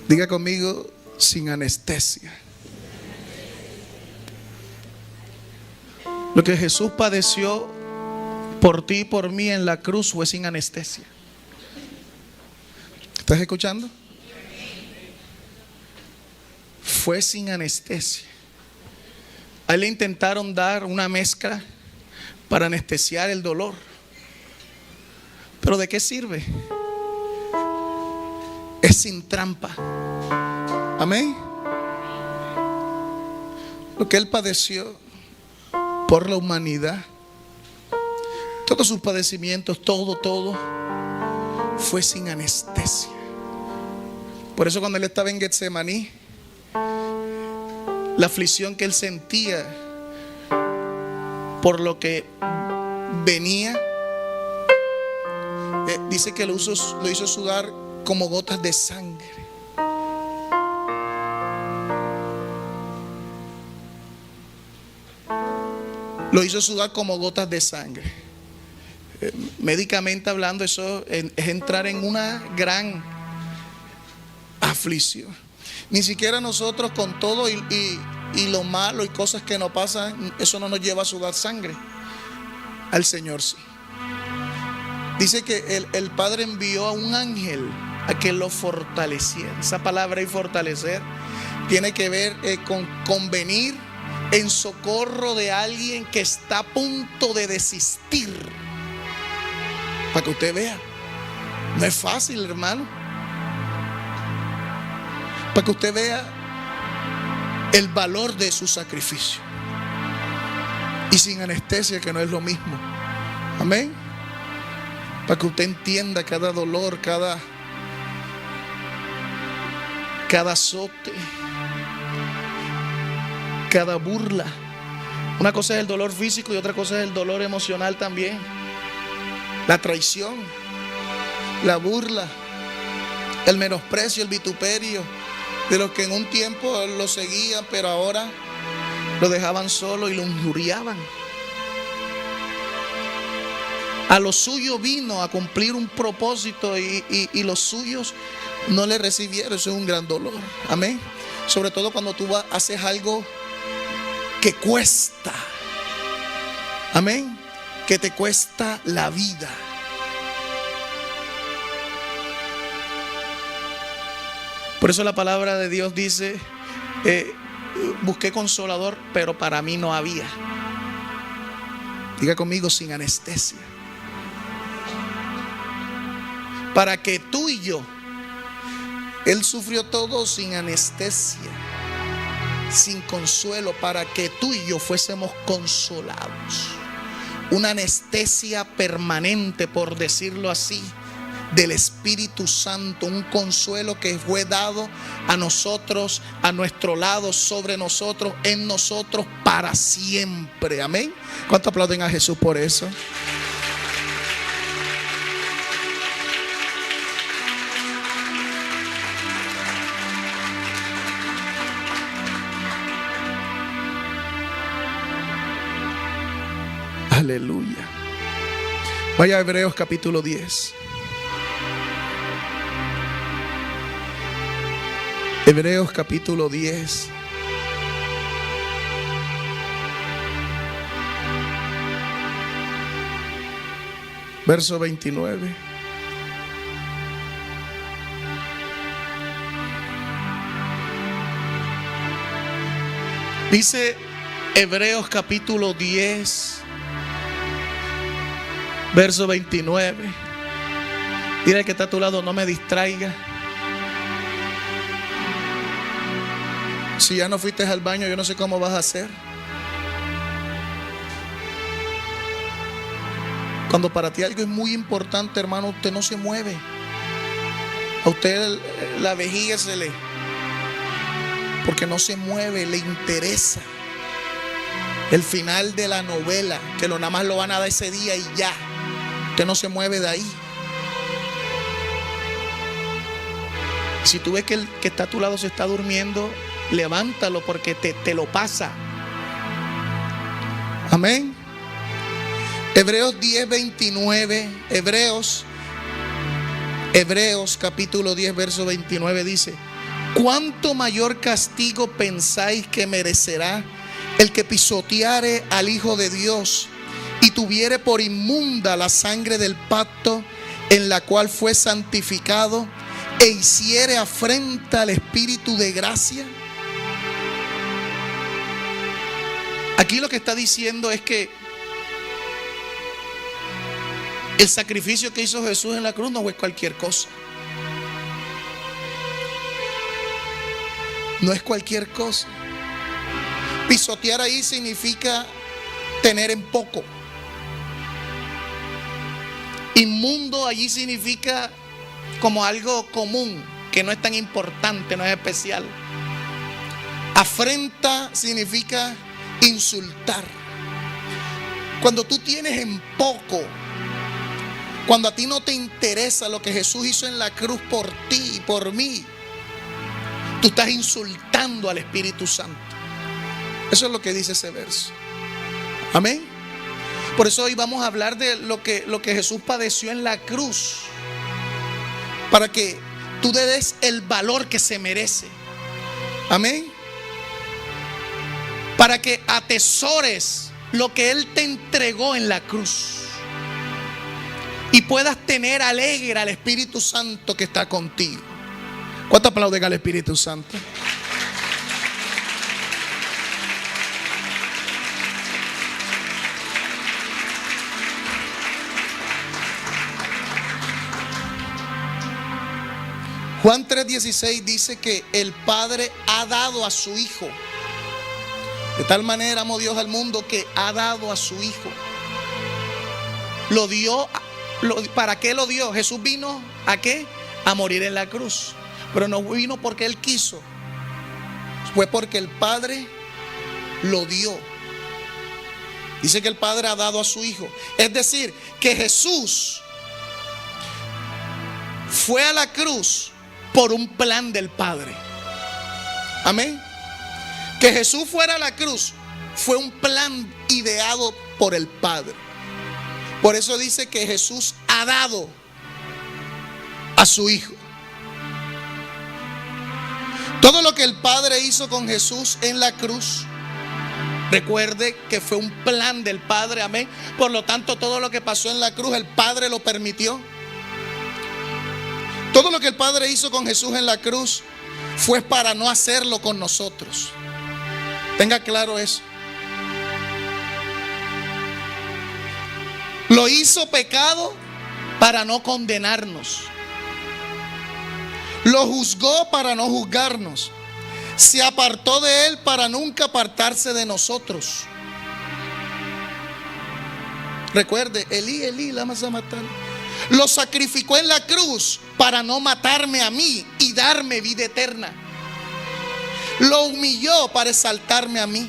Diga conmigo, sin anestesia. Lo que Jesús padeció por ti y por mí en la cruz fue sin anestesia. ¿Estás escuchando? Fue sin anestesia. A él le intentaron dar una mezcla para anestesiar el dolor. ¿Pero de qué sirve? Es sin trampa. Amén. Lo que él padeció por la humanidad, todos sus padecimientos, todo fue sin anestesia. Por eso cuando él estaba en Getsemaní, la aflicción que él sentía por lo que venía, dice que lo hizo sudar como gotas de sangre. Lo hizo sudar como gotas de sangre. Médicamente hablando, eso es entrar en una gran aflicción. Ni siquiera nosotros, con todo y lo malo y cosas que nos pasan, eso no nos lleva a sudar sangre. Al Señor sí. Dice que el Padre envió a un ángel a que lo fortaleciera. Esa palabra y fortalecer tiene que ver con venir en socorro de alguien que está a punto de desistir. Para que usted vea, no es fácil, hermano. Para que usted vea el valor de su sacrificio. Y sin anestesia, que no es lo mismo. Amén. Para que usted entienda cada dolor, cada azote, cada burla. Una cosa es el dolor físico y otra cosa es el dolor emocional también. La traición, la burla, el menosprecio, el vituperio de los que en un tiempo lo seguían, pero ahora lo dejaban solo y lo injuriaban. A los suyos vino a cumplir un propósito y los suyos no le recibieron. Eso es un gran dolor. Amén. Sobre todo cuando tú haces algo que cuesta. Amén. Que te cuesta la vida. Por eso la palabra de Dios dice, busqué consolador, pero para mí no había. Diga conmigo, sin anestesia. Para que tú y yo, Él sufrió todo sin anestesia, sin consuelo, para que tú y yo fuésemos consolados. Una anestesia permanente, por decirlo así, del Espíritu Santo. Un consuelo que fue dado a nosotros, a nuestro lado, sobre nosotros, en nosotros, para siempre. Amén. ¿Cuánto aplauden a Jesús por eso? Aleluya. Vaya a Hebreos capítulo 10. Hebreos capítulo 10. Verso 29. Dice Hebreos capítulo 10. Verso 29. Dile al que está a tu lado, no me distraiga. Si ya no fuiste al baño, yo no sé cómo vas a hacer. Cuando para ti algo es muy importante, hermano, usted no se mueve. A usted la vejiga porque no se mueve, le interesa el final de la novela, que nada más lo van a dar ese día y ya. Usted no se mueve de ahí. Si tú ves que el que está a tu lado se está durmiendo, levántalo, porque te lo pasa. Amén. Hebreos 10, 29. Hebreos capítulo 10, verso 29 dice: ¿cuánto mayor castigo pensáis que merecerá el que pisoteare al Hijo de Dios y tuviere por inmunda la sangre del pacto en la cual fue santificado e hiciere afrenta al Espíritu de gracia? Aquí lo que está diciendo es que el sacrificio que hizo Jesús en la cruz no fue cualquier cosa. No es cualquier cosa. Pisotear ahí significa tener en poco. Inmundo allí significa como algo común, que no es tan importante, no es especial. Afrenta significa insultar. Cuando tú tienes en poco, cuando a ti no te interesa lo que Jesús hizo en la cruz por ti y por mí, tú estás insultando al Espíritu Santo. Eso es lo que dice ese verso. Amén. Por eso hoy vamos a hablar de lo que Jesús padeció en la cruz, para que tú le des el valor que se merece. Amén. Para que atesores lo que Él te entregó en la cruz y puedas tener alegre al Espíritu Santo que está contigo. ¿Cuánto aplauden al Espíritu Santo? Juan 3:16 dice que el Padre ha dado a su Hijo. De tal manera amó Dios al mundo que ha dado a su Hijo. Lo dio. ¿Para qué lo dio? Jesús vino ¿a qué? A morir en la cruz. Pero no vino porque Él quiso. Fue porque el Padre lo dio. Dice que el Padre ha dado a su Hijo. Es decir, que Jesús fue a la cruz por un plan del Padre. Amén. Que Jesús fuera a la cruz fue un plan ideado por el Padre. Por eso dice que Jesús ha dado a su Hijo. Todo lo que el Padre hizo con Jesús en la cruz, recuerde que fue un plan del Padre. Amén. Por lo tanto, todo lo que pasó en la cruz, el Padre lo permitió. Todo lo que el Padre hizo con Jesús en la cruz fue para no hacerlo con nosotros. Tenga claro eso. Lo hizo pecado para no condenarnos. Lo juzgó para no juzgarnos. Se apartó de Él para nunca apartarse de nosotros. Recuerde, Elí, Elí, lama sabacthani. Lo sacrificó en la cruz para no matarme a mí y darme vida eterna. Lo humilló para exaltarme a mí.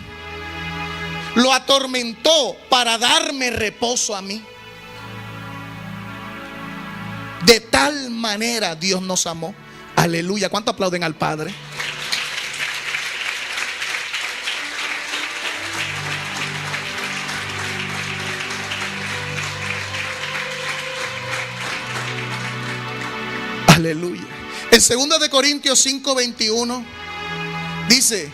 Lo atormentó para darme reposo a mí. De tal manera Dios nos amó. Aleluya. ¿Cuánto aplauden al Padre? Aleluya. En 2 de Corintios 5:21 dice: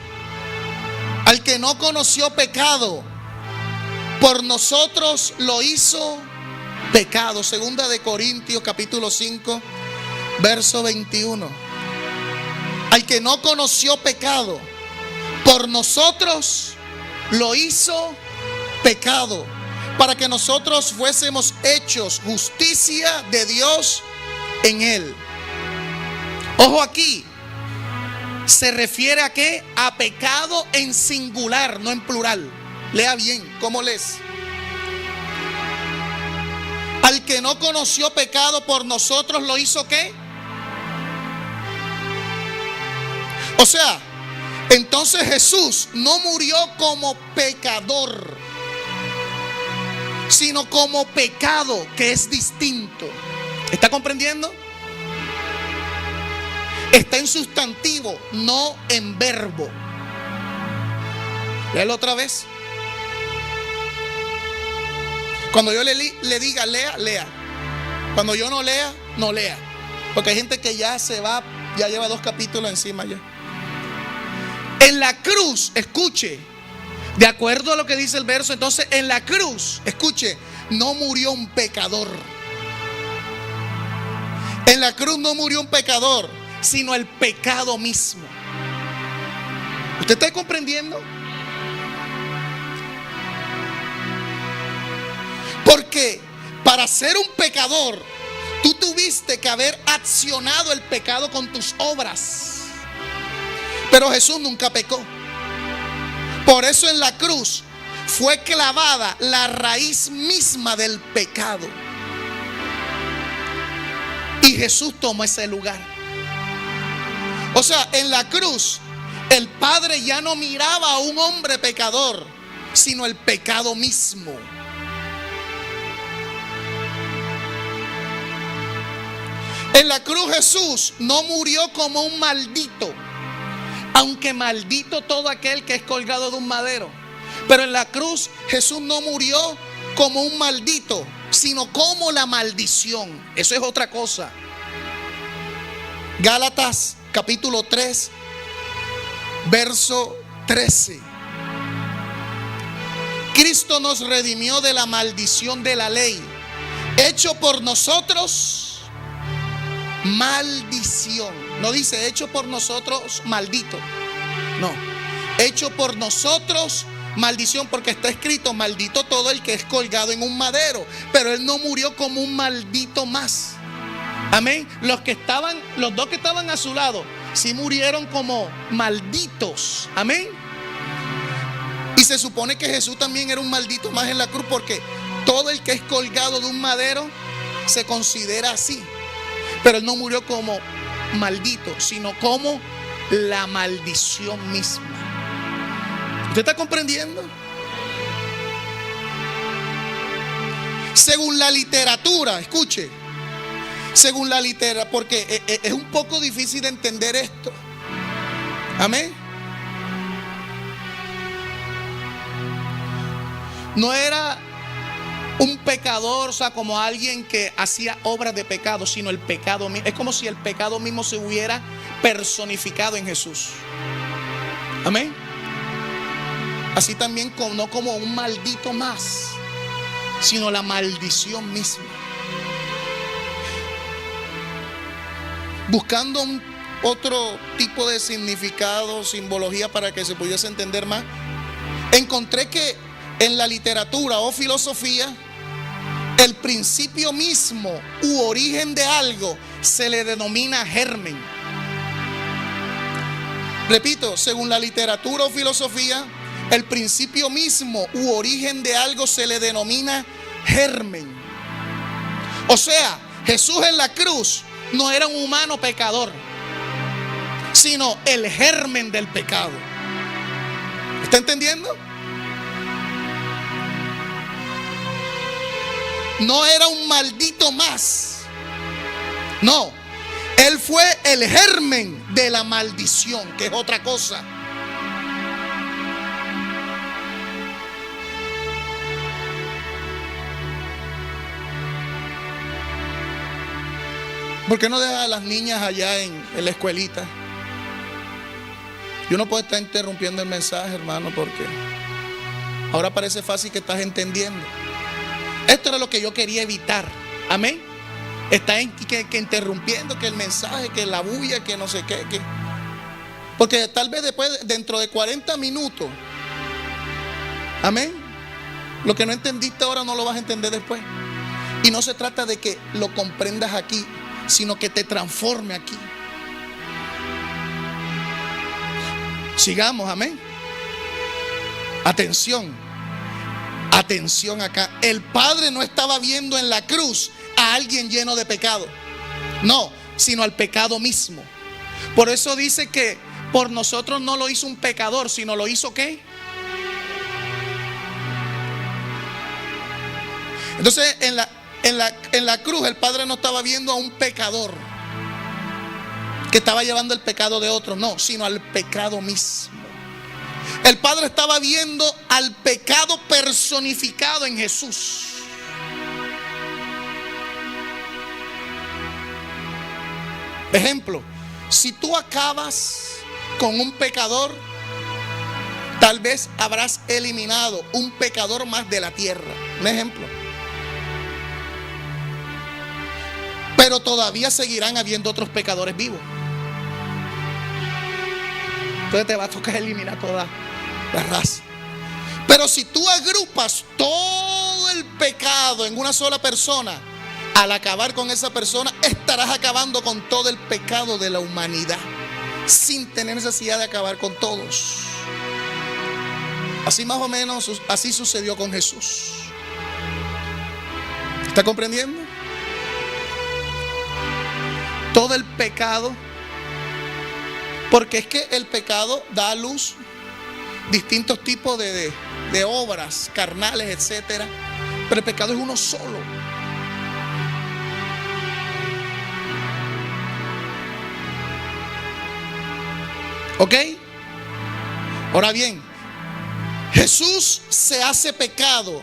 al que no conoció pecado, por nosotros lo hizo pecado. 2 de Corintios capítulo 5 verso 21. Al que no conoció pecado, por nosotros lo hizo pecado, para que nosotros fuésemos hechos justicia de Dios en él. Ojo aquí, se refiere a qué? A pecado en singular, no en plural. Lea bien, ¿cómo lees? Al que no conoció pecado, por nosotros lo hizo ¿qué? O sea, entonces Jesús no murió como pecador, sino como pecado, que es distinto. ¿Está comprendiendo? Está en sustantivo, no en verbo. Léalo otra vez. Cuando yo le diga lea, lea. Cuando yo no lea, no lea. Porque hay gente que ya se va, ya lleva 2 capítulos encima ya. En la cruz, escuche, de acuerdo a lo que dice el verso, entonces en la cruz, escuche, no murió un pecador. En la cruz no murió un pecador, sino el pecado mismo. ¿Usted está comprendiendo? Porque para ser un pecador, tú tuviste que haber accionado el pecado con tus obras. Pero Jesús nunca pecó. Por eso en la cruz fue clavada la raíz misma del pecado. Y Jesús tomó ese lugar. O sea, en la cruz el Padre ya no miraba a un hombre pecador, sino el pecado mismo. En la cruz Jesús no murió como un maldito, aunque maldito todo aquel que es colgado de un madero. Pero en la cruz Jesús no murió como un maldito, sino como la maldición. Eso es otra cosa. Gálatas capítulo 3, verso 13. Cristo nos redimió de la maldición de la ley, hecho por nosotros maldición. No dice hecho por nosotros maldito. No, hecho por nosotros maldición, porque está escrito maldito todo el que es colgado en un madero. Pero él no murió como un maldito más. Amén. Los dos que estaban a su lado, sí murieron como malditos. Amén. Y se supone que Jesús también era un maldito más en la cruz, porque todo el que es colgado de un madero se considera así. Pero él no murió como maldito, sino como la maldición misma. ¿Usted está comprendiendo? Según la literatura, escuche, según la literatura, porque es un poco difícil de entender esto. Amén. No era un pecador, o sea, como alguien que hacía obras de pecado, sino el pecado mismo. Es como si el pecado mismo se hubiera personificado en Jesús. Amén. Así también no como un maldito más, sino la maldición misma. Buscando otro tipo de significado, simbología para que se pudiese entender más, encontré que en la literatura o filosofía, el principio mismo u origen de algo se le denomina germen. Repito, según la literatura o filosofía, el principio mismo u origen de algo se le denomina germen. O sea, Jesús en la cruz no era un humano pecador, sino el germen del pecado. ¿Está entendiendo? No era un maldito más. No, él fue el germen de la maldición, que es otra cosa. ¿Por qué no deja a las niñas allá en la escuelita? Yo no puedo estar interrumpiendo el mensaje, hermano, porque ahora parece fácil que estás entendiendo. Esto era lo que yo quería evitar. Amén. Está que interrumpiendo, que el mensaje, que la bulla, que no sé qué, porque tal vez después, dentro de 40 minutos, amén, lo que no entendiste ahora no lo vas a entender después. Y no se trata de que lo comprendas aquí, sino que te transforme aquí. Sigamos, amén. Atención. Atención acá. El Padre no estaba viendo en la cruz a alguien lleno de pecado. No, sino al pecado mismo. Por eso dice que por nosotros no lo hizo un pecador, sino lo hizo ¿qué? Entonces en la cruz el Padre no estaba viendo a un pecador que estaba llevando el pecado de otro, no, sino al pecado mismo. El Padre estaba viendo al pecado personificado en Jesús. Ejemplo, si tú acabas con un pecador, Tal vez habrás eliminado un pecador más de la tierra. Un ejemplo. Pero todavía seguirán habiendo otros pecadores vivos. Entonces te va a tocar eliminar toda la raza. Pero si tú agrupas todo el pecado en una sola persona, al acabar con esa persona, estarás acabando con todo el pecado de la humanidad, sin tener necesidad de acabar con todos. Así más o menos, así sucedió con Jesús. ¿Está comprendiendo? Todo el pecado, porque es que el pecado da a luz distintos tipos de obras carnales, etcétera. Pero el pecado es uno solo. ¿Ok? Ahora bien, Jesús se hace pecado.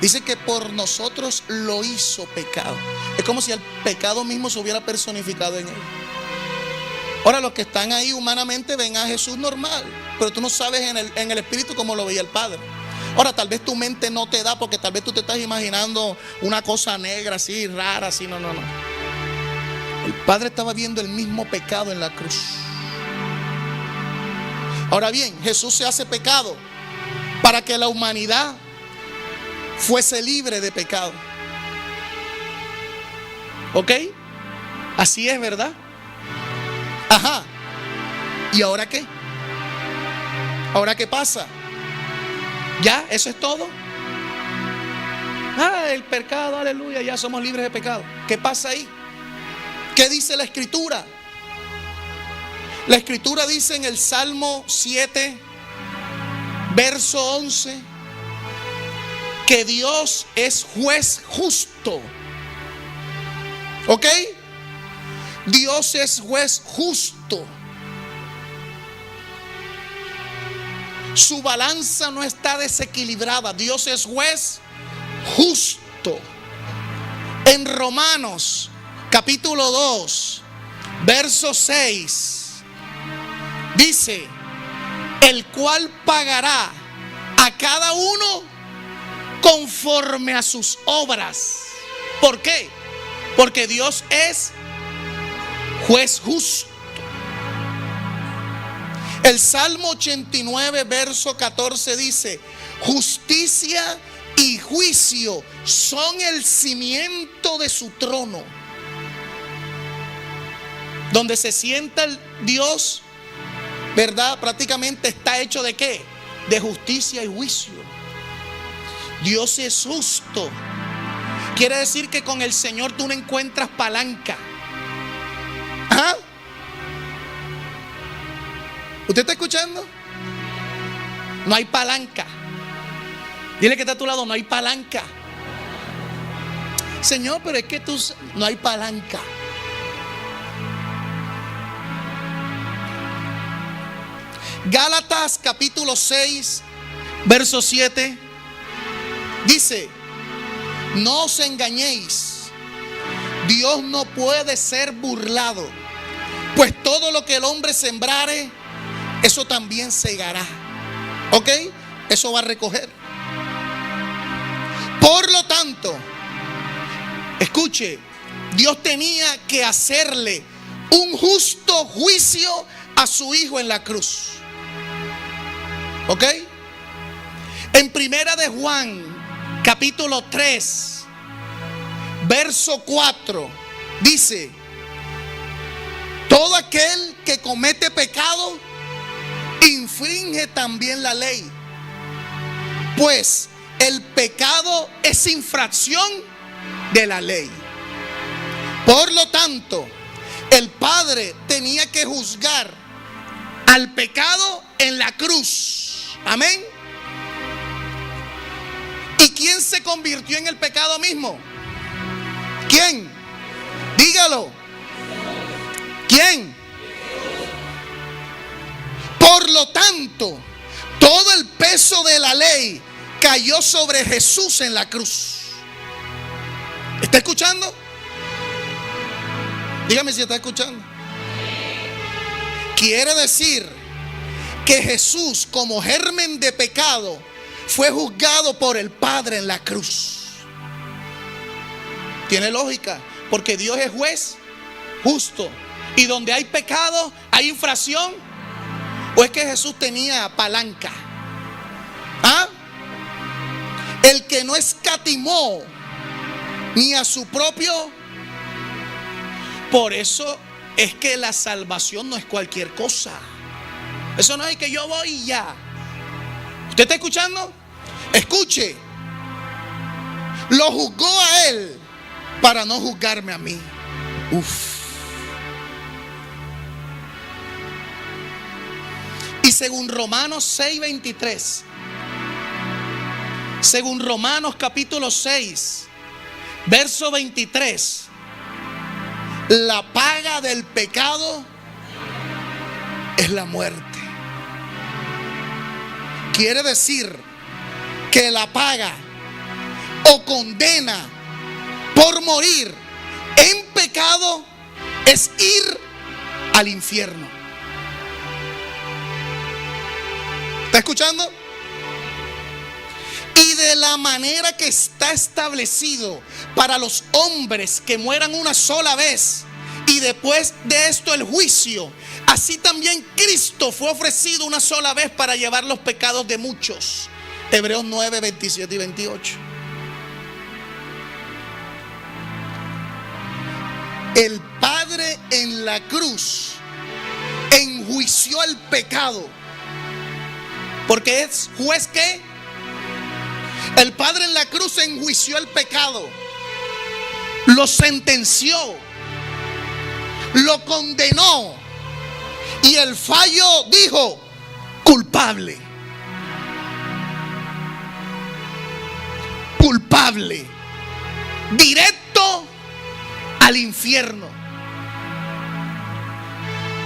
Dice que por nosotros lo hizo pecado. Es como si el pecado mismo se hubiera personificado en él. Ahora los que están ahí humanamente ven a Jesús normal, pero tú no sabes en el espíritu cómo lo veía el Padre. Ahora tal vez tu mente no te da, porque tal vez tú te estás imaginando una cosa negra así, rara, así. No. El Padre estaba viendo el mismo pecado en la cruz. Ahora bien, Jesús se hace pecado para que la humanidad fuese libre de pecado. ¿Ok? Así es, ¿verdad? Ajá. ¿Y ahora qué? ¿Ahora qué pasa? ¿Ya? ¿Eso es todo? El pecado, aleluya, ya somos libres de pecado. ¿Qué pasa ahí? ¿Qué dice la Escritura? La Escritura dice en el Salmo 7, verso 11, que Dios es juez justo. ¿Ok? Dios es juez justo. Su balanza no está desequilibrada. Dios es juez justo. En Romanos capítulo 2, verso 6, dice: el cual pagará a cada uno conforme a sus obras. ¿Por qué? Porque Dios es juez justo. El Salmo 89, verso 14 dice: justicia y juicio son el cimiento de su trono. Donde se sienta el Dios, ¿verdad? Prácticamente está hecho ¿de qué? De justicia y juicio. Dios es justo. Quiere decir que con el Señor tú no encuentras palanca. ¿Ah? ¿Usted está escuchando? No hay palanca. Dile que está a tu lado: no hay palanca. Señor, pero es que tú no hay palanca. Gálatas capítulo 6, verso 7 dice: no os engañéis, Dios no puede ser burlado, pues todo lo que el hombre sembrare, eso también segará. ¿Ok? Eso va a recoger. Por lo tanto, escuche, Dios tenía que hacerle un justo juicio a su hijo en la cruz. ¿Ok? En primera de Juan capítulo 3, verso 4 dice: todo aquel que comete pecado infringe también la ley, pues el pecado es infracción de la ley. Por lo tanto, el Padre tenía que juzgar al pecado en la cruz. Amén. ¿Y quién se convirtió en el pecado mismo? ¿Quién? Dígalo. ¿Quién? Por lo tanto, todo el peso de la ley cayó sobre Jesús en la cruz. ¿Está escuchando? Dígame si está escuchando. Quiere decir que Jesús, como germen de pecado, fue juzgado por el Padre en la cruz. Tiene lógica, porque Dios es juez justo. Y donde hay pecado, hay infracción. ¿O es que Jesús tenía palanca? ¿Ah? El que no escatimó ni a su propio. Por eso es que la salvación no es cualquier cosa. Eso no es que yo voy y ya. ¿Usted está escuchando? Escuche. Lo juzgó a él para no juzgarme a mí. Y según Romanos 6:23, según Romanos capítulo 6, verso 23, la paga del pecado es la muerte. Quiere decir que la paga o condena por morir en pecado es ir al infierno. ¿Está escuchando? Y de la manera que está establecido para los hombres que mueran una sola vez y después de esto el juicio, así también Cristo fue ofrecido una sola vez para llevar los pecados de muchos. Hebreos 9, 27 y 28. El Padre en la cruz enjuició el pecado. Porque es juez que el Padre en la cruz enjuició el pecado, lo sentenció, lo condenó, y el fallo dijo: culpable. Culpable. Directo al infierno.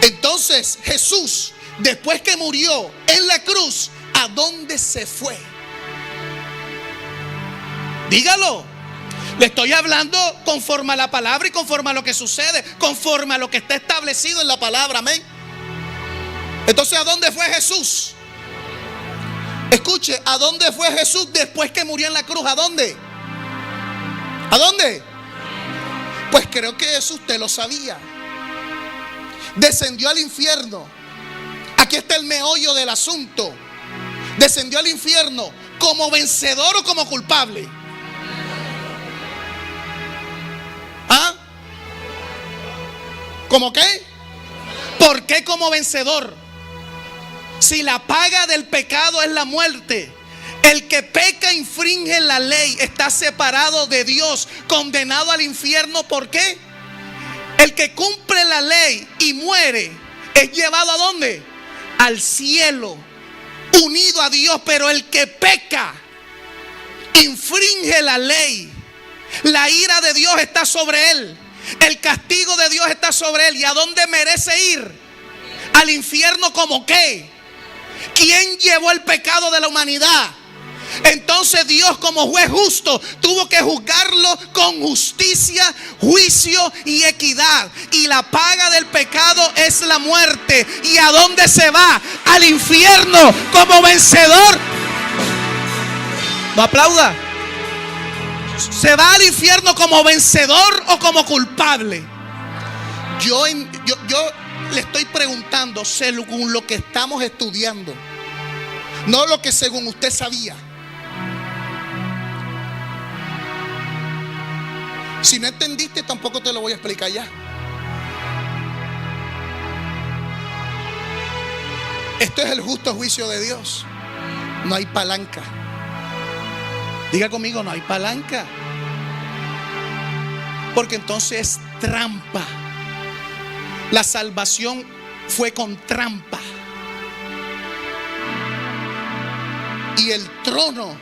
Entonces Jesús, después que murió en la cruz, ¿a dónde se fue? Dígalo. Le estoy hablando conforme a la palabra y conforme a lo que sucede, conforme a lo que está establecido en la palabra. Amén. Entonces, ¿a dónde fue Jesús? Escuche, ¿a dónde fue Jesús después que murió en la cruz? ¿A dónde? ¿A dónde? Pues creo que eso usted lo sabía. Descendió al infierno. Aquí está el meollo del asunto. Descendió al infierno como vencedor o como culpable. ¿Ah? ¿Cómo qué? ¿Por qué como vencedor? Si la paga del pecado es la muerte, el que peca infringe la ley, está separado de Dios, condenado al infierno. ¿Por qué? El que cumple la ley y muere es llevado ¿a dónde? Al cielo, unido a Dios. Pero el que peca infringe la ley, la ira de Dios está sobre él, el castigo de Dios está sobre él. ¿Y a dónde merece ir? Al infierno. ¿Cómo qué? ¿Quién llevó el pecado de la humanidad? Entonces Dios, como juez justo, tuvo que juzgarlo con justicia, juicio y equidad. Y la paga del pecado es la muerte. ¿Y a dónde se va? Al infierno como vencedor. No aplauda. ¿Se va al infierno como vencedor o como culpable? Yo le estoy preguntando según lo que estamos estudiando, no lo que según usted sabía. Si no entendiste, tampoco te lo voy a explicar ya. Esto es el justo juicio de Dios. No hay palanca. Diga conmigo, no hay palanca. Porque entonces es trampa. La salvación fue con trampa. Y el trono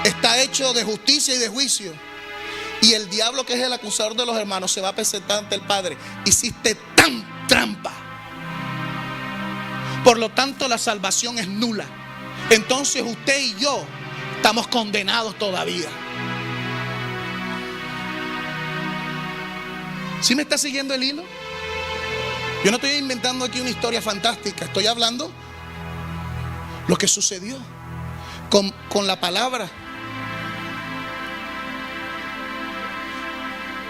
está hecho de justicia y de juicio. Y el diablo, que es el acusador de los hermanos, se va a presentar ante el Padre. Hiciste tan trampa. Por lo tanto, la salvación es nula. Entonces usted y yo estamos condenados todavía. ¿Sí me está siguiendo el hilo? Yo no estoy inventando aquí una historia fantástica. Estoy hablando lo que sucedió con la palabra.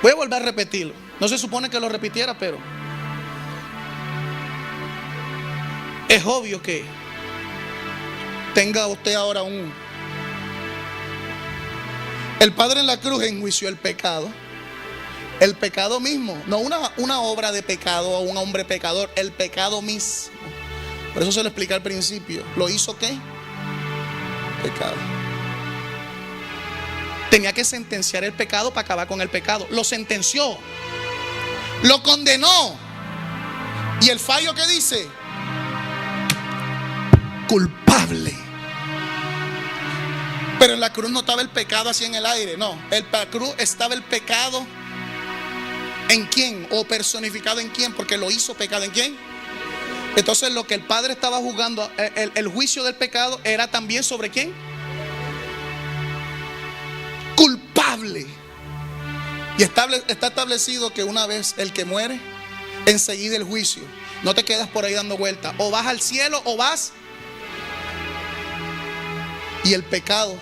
Voy a volver a repetirlo. No se supone que lo repitiera, pero es obvio que tenga usted ahora el Padre en la cruz enjuició el pecado mismo, no una obra de pecado o un hombre pecador, el pecado mismo. Por eso se lo expliqué al principio. ¿Lo hizo qué? Pecado. Tenía que sentenciar el pecado para acabar con el pecado. Lo sentenció, lo condenó. ¿Y el fallo qué dice? Culpable. Pero en la cruz no estaba el pecado así en el aire, no. En la cruz estaba el pecado ¿en quién? O personificado en quién, porque lo hizo pecado en quién. Entonces lo que el Padre estaba juzgando, el juicio del pecado era también sobre quién. Culpable. Y está establecido que una vez el que muere, enseguida el juicio. No te quedas por ahí dando vueltas. O vas al cielo o vas. Y el pecado.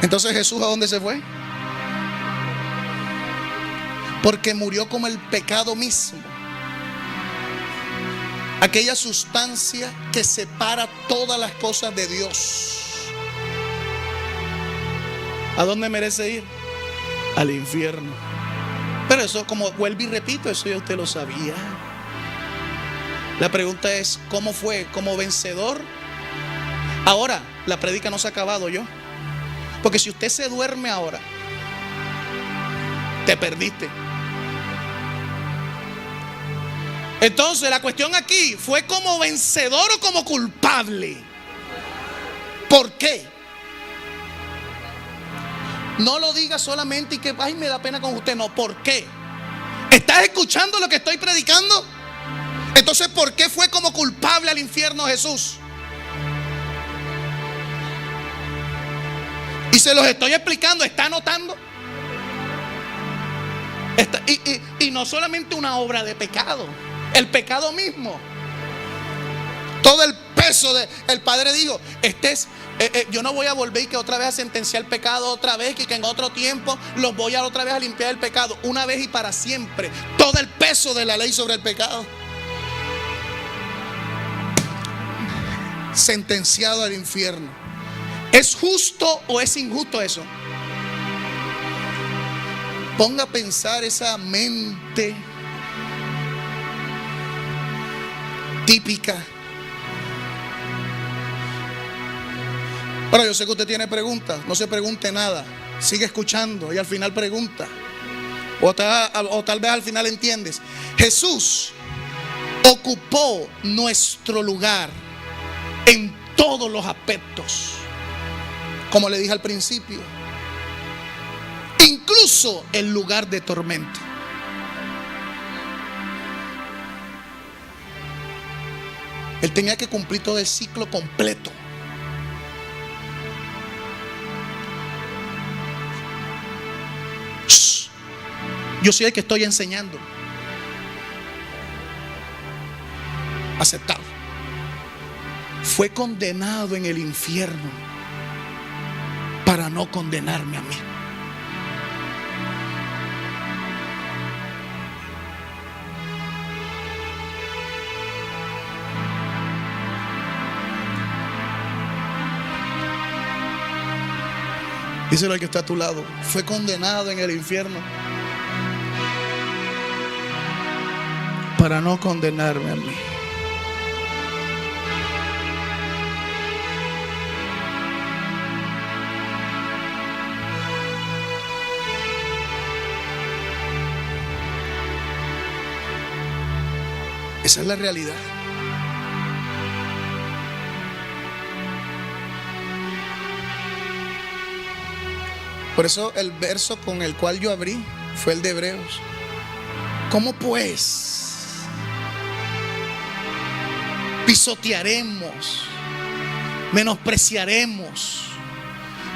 Entonces Jesús, ¿a dónde se fue? Porque murió como el pecado mismo. Aquella sustancia que separa todas las cosas de Dios. ¿A dónde merece ir? Al infierno. Pero eso, como vuelvo y repito, eso ya usted lo sabía. La pregunta es, ¿cómo fue? ¿Como vencedor? Ahora, la prédica no se ha acabado yo. Porque si usted se duerme ahora, te perdiste. Entonces la cuestión aquí, ¿fue como vencedor o como culpable? ¿Por qué? No lo diga solamente y que ay, me da pena con usted. No, ¿por qué? ¿Estás escuchando lo que estoy predicando? Entonces, ¿por qué fue como culpable al infierno Jesús? Y se los estoy explicando. ¿Está anotando? Y no solamente una obra de pecado, el pecado mismo. Todo el peso el Padre dijo, yo no voy a volver y que otra vez a sentenciar el pecado otra vez, que en otro tiempo los voy a otra vez a limpiar el pecado, una vez y para siempre. Todo el peso de la ley sobre el pecado. Sentenciado al infierno. ¿Es justo o es injusto eso? Ponga a pensar esa mente típica. Ahora yo sé que usted tiene preguntas. No se pregunte nada. Sigue escuchando y al final pregunta. O tal vez al final entiendes. Jesús ocupó nuestro lugar en todos los aspectos. Como le dije al principio. Incluso el lugar de tormento. Él tenía que cumplir todo el ciclo completo. Yo soy el que estoy enseñando. Aceptado. Fue condenado en el infierno para no condenarme a mí. Díselo al que está a tu lado. Fue condenado en el infierno para no condenarme a mí. Esa es la realidad. Por eso el verso con el cual yo abrí fue el de Hebreos. ¿Cómo pues pisotearemos, menospreciaremos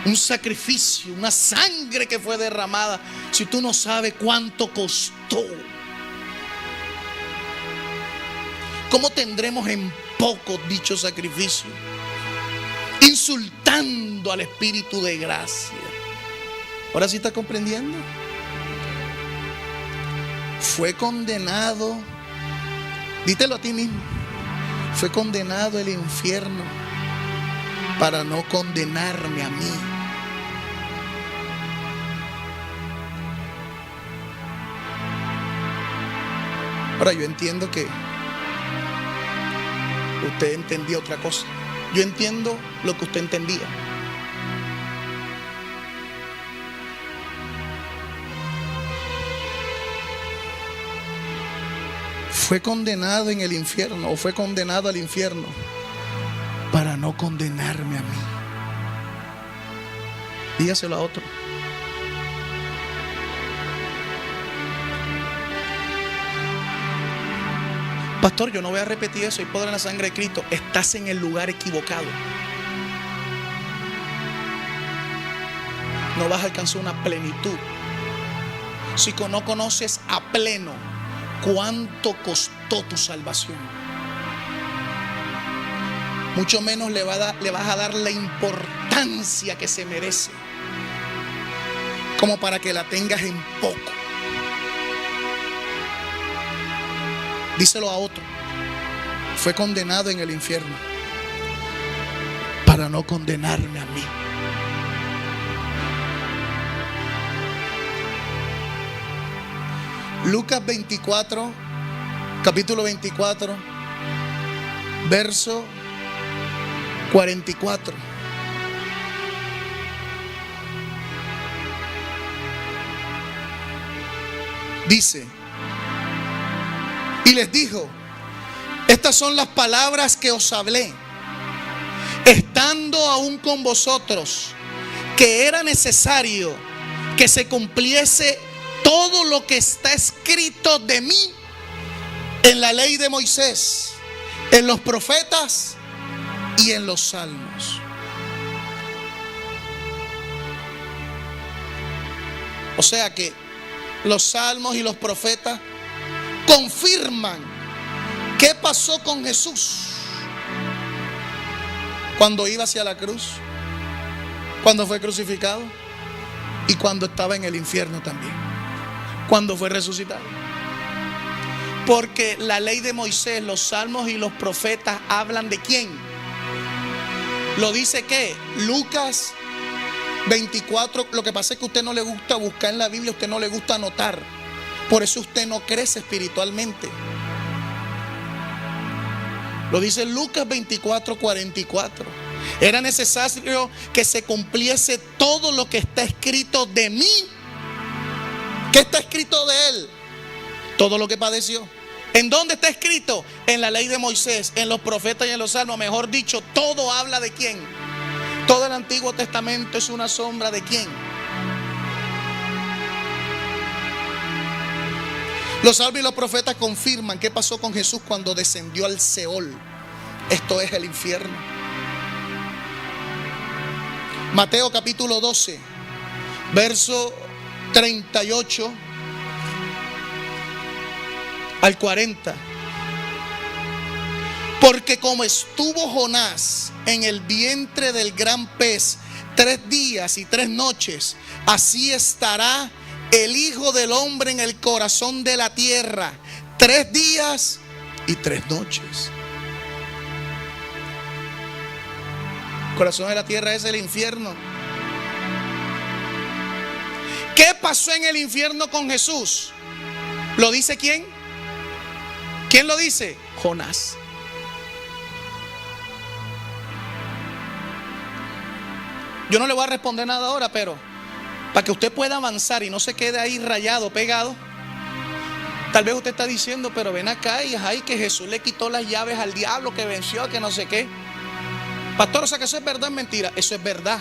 un sacrificio, una sangre que fue derramada, si tú no sabes cuánto costó? ¿Cómo tendremos en poco dicho sacrificio? Insultando al Espíritu de gracia. ¿Ahora sí está comprendiendo? Fue condenado, dítelo a ti mismo, fue condenado el infierno para no condenarme a mí. Ahora yo entiendo que usted entendía otra cosa. Yo entiendo lo que usted entendía. Fue condenado en el infierno, o fue condenado al infierno para no condenarme a mí. Dígaselo a otro. Pastor, yo no voy a repetir eso. Hay poder en la sangre de Cristo. Estás en el lugar equivocado. No vas a alcanzar una plenitud si no conoces a pleno cuánto costó tu salvación. Mucho menos le vas a dar la importancia que se merece, como para que la tengas en poco. Díselo a otro. Fue condenado en el infierno para no condenarme a mí. Lucas 24, capítulo 24, verso 44. Dice: y les dijo, estas son las palabras que os hablé, estando aún con vosotros, que era necesario que se cumpliese todo lo que está escrito de mí en la ley de Moisés, en los profetas y en los salmos. O sea que los salmos y los profetas confirman qué pasó con Jesús cuando iba hacia la cruz, cuando fue crucificado y cuando estaba en el infierno también, cuando fue resucitado. Porque la ley de Moisés, los salmos y los profetas hablan de quién. Lo dice que Lucas 24. Lo que pasa es que a usted no le gusta buscar en la Biblia, a usted no le gusta anotar. Por eso usted no crece espiritualmente. Lo dice Lucas 24, 44. Era necesario que se cumpliese todo lo que está escrito de mí. ¿Qué está escrito de él? Todo lo que padeció. ¿En dónde está escrito? En la ley de Moisés, en los profetas y en los salmos. Mejor dicho, todo habla de quién. Todo el Antiguo Testamento es una sombra de quién. Los salmos y los profetas confirman qué pasó con Jesús cuando descendió al Seol. Esto es el infierno. Mateo capítulo 12, verso 38 al 40. Porque como estuvo Jonás en el vientre del gran pez 3 días y 3 noches, así estará el Hijo del Hombre en el corazón de la tierra 3 días y 3 noches. El corazón de la tierra es el infierno. ¿Qué pasó en el infierno con Jesús? ¿Lo dice quién? ¿Quién lo dice? Jonás. Yo no le voy a responder nada ahora, pero para que usted pueda avanzar y no se quede ahí rayado, pegado. Tal vez usted está diciendo, pero ven acá y ay, que Jesús le quitó las llaves al diablo, que venció, que no sé qué. Pastor, o sea que eso es verdad o es mentira. Eso es verdad.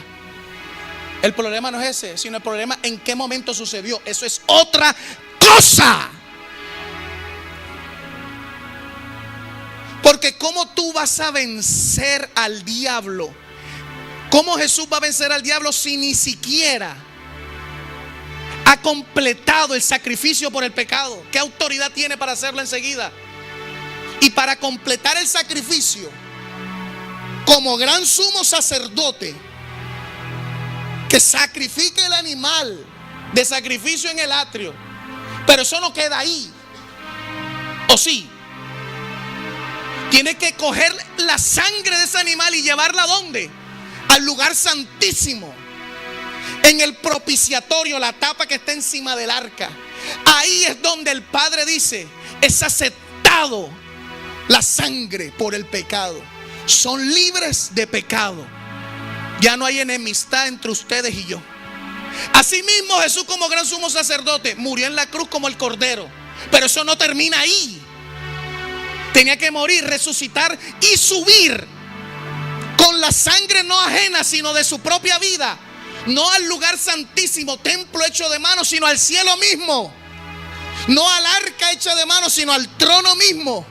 El problema no es ese, sino el problema en qué momento sucedió. Eso es otra cosa. Porque ¿cómo tú vas a vencer al diablo? ¿Cómo Jesús va a vencer al diablo si ni siquiera ha completado el sacrificio por el pecado? ¿Qué autoridad tiene para hacerlo enseguida? Y para completar el sacrificio, como gran sumo sacerdote, que sacrifique el animal de sacrificio en el atrio. Pero eso no queda ahí. ¿O sí? Tiene que coger la sangre de ese animal y llevarla ¿a dónde? Al lugar santísimo. En el propiciatorio, la tapa que está encima del arca. Ahí es donde el Padre dice: es aceptado la sangre por el pecado. Son libres de pecado. Ya no hay enemistad entre ustedes y yo. Asimismo, Jesús, como gran sumo sacerdote, murió en la cruz como el cordero. Pero eso no termina ahí. Tenía que morir, resucitar y subir con la sangre no ajena, sino de su propia vida. No al lugar santísimo, templo hecho de manos, sino al cielo mismo. No al arca hecha de manos, sino al trono mismo.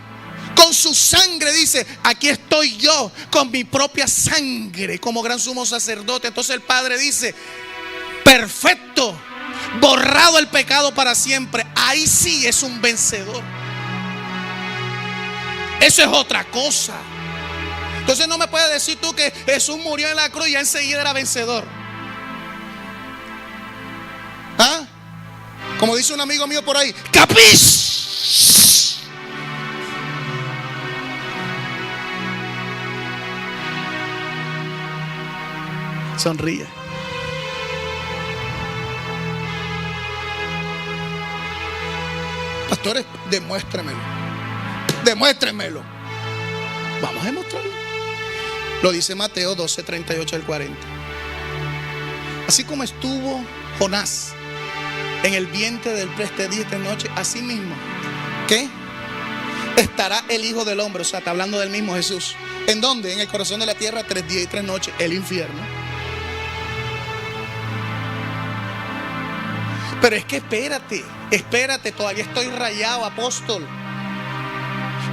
Con su sangre dice: aquí estoy yo con mi propia sangre como gran sumo sacerdote. Entonces el Padre dice: perfecto, borrado el pecado para siempre. Ahí sí es un vencedor. Eso es otra cosa. Entonces no me puedes decir tú que Jesús murió en la cruz y ya enseguida era vencedor. ¿Ah? Como dice un amigo mío por ahí: ¡capish! Sonríe. Pastores, demuéstremelo. Demuéstrenmelo. Vamos a demostrarlo. Lo dice Mateo 12, 38 al 40. Así como estuvo Jonás en el vientre del pez 3 días y 3 noches, así mismo, ¿qué? Estará el Hijo del Hombre. O sea, está hablando del mismo Jesús. ¿En dónde? En el corazón de la tierra 3 días y 3 noches. El infierno. Pero es que espérate, todavía estoy rayado, apóstol.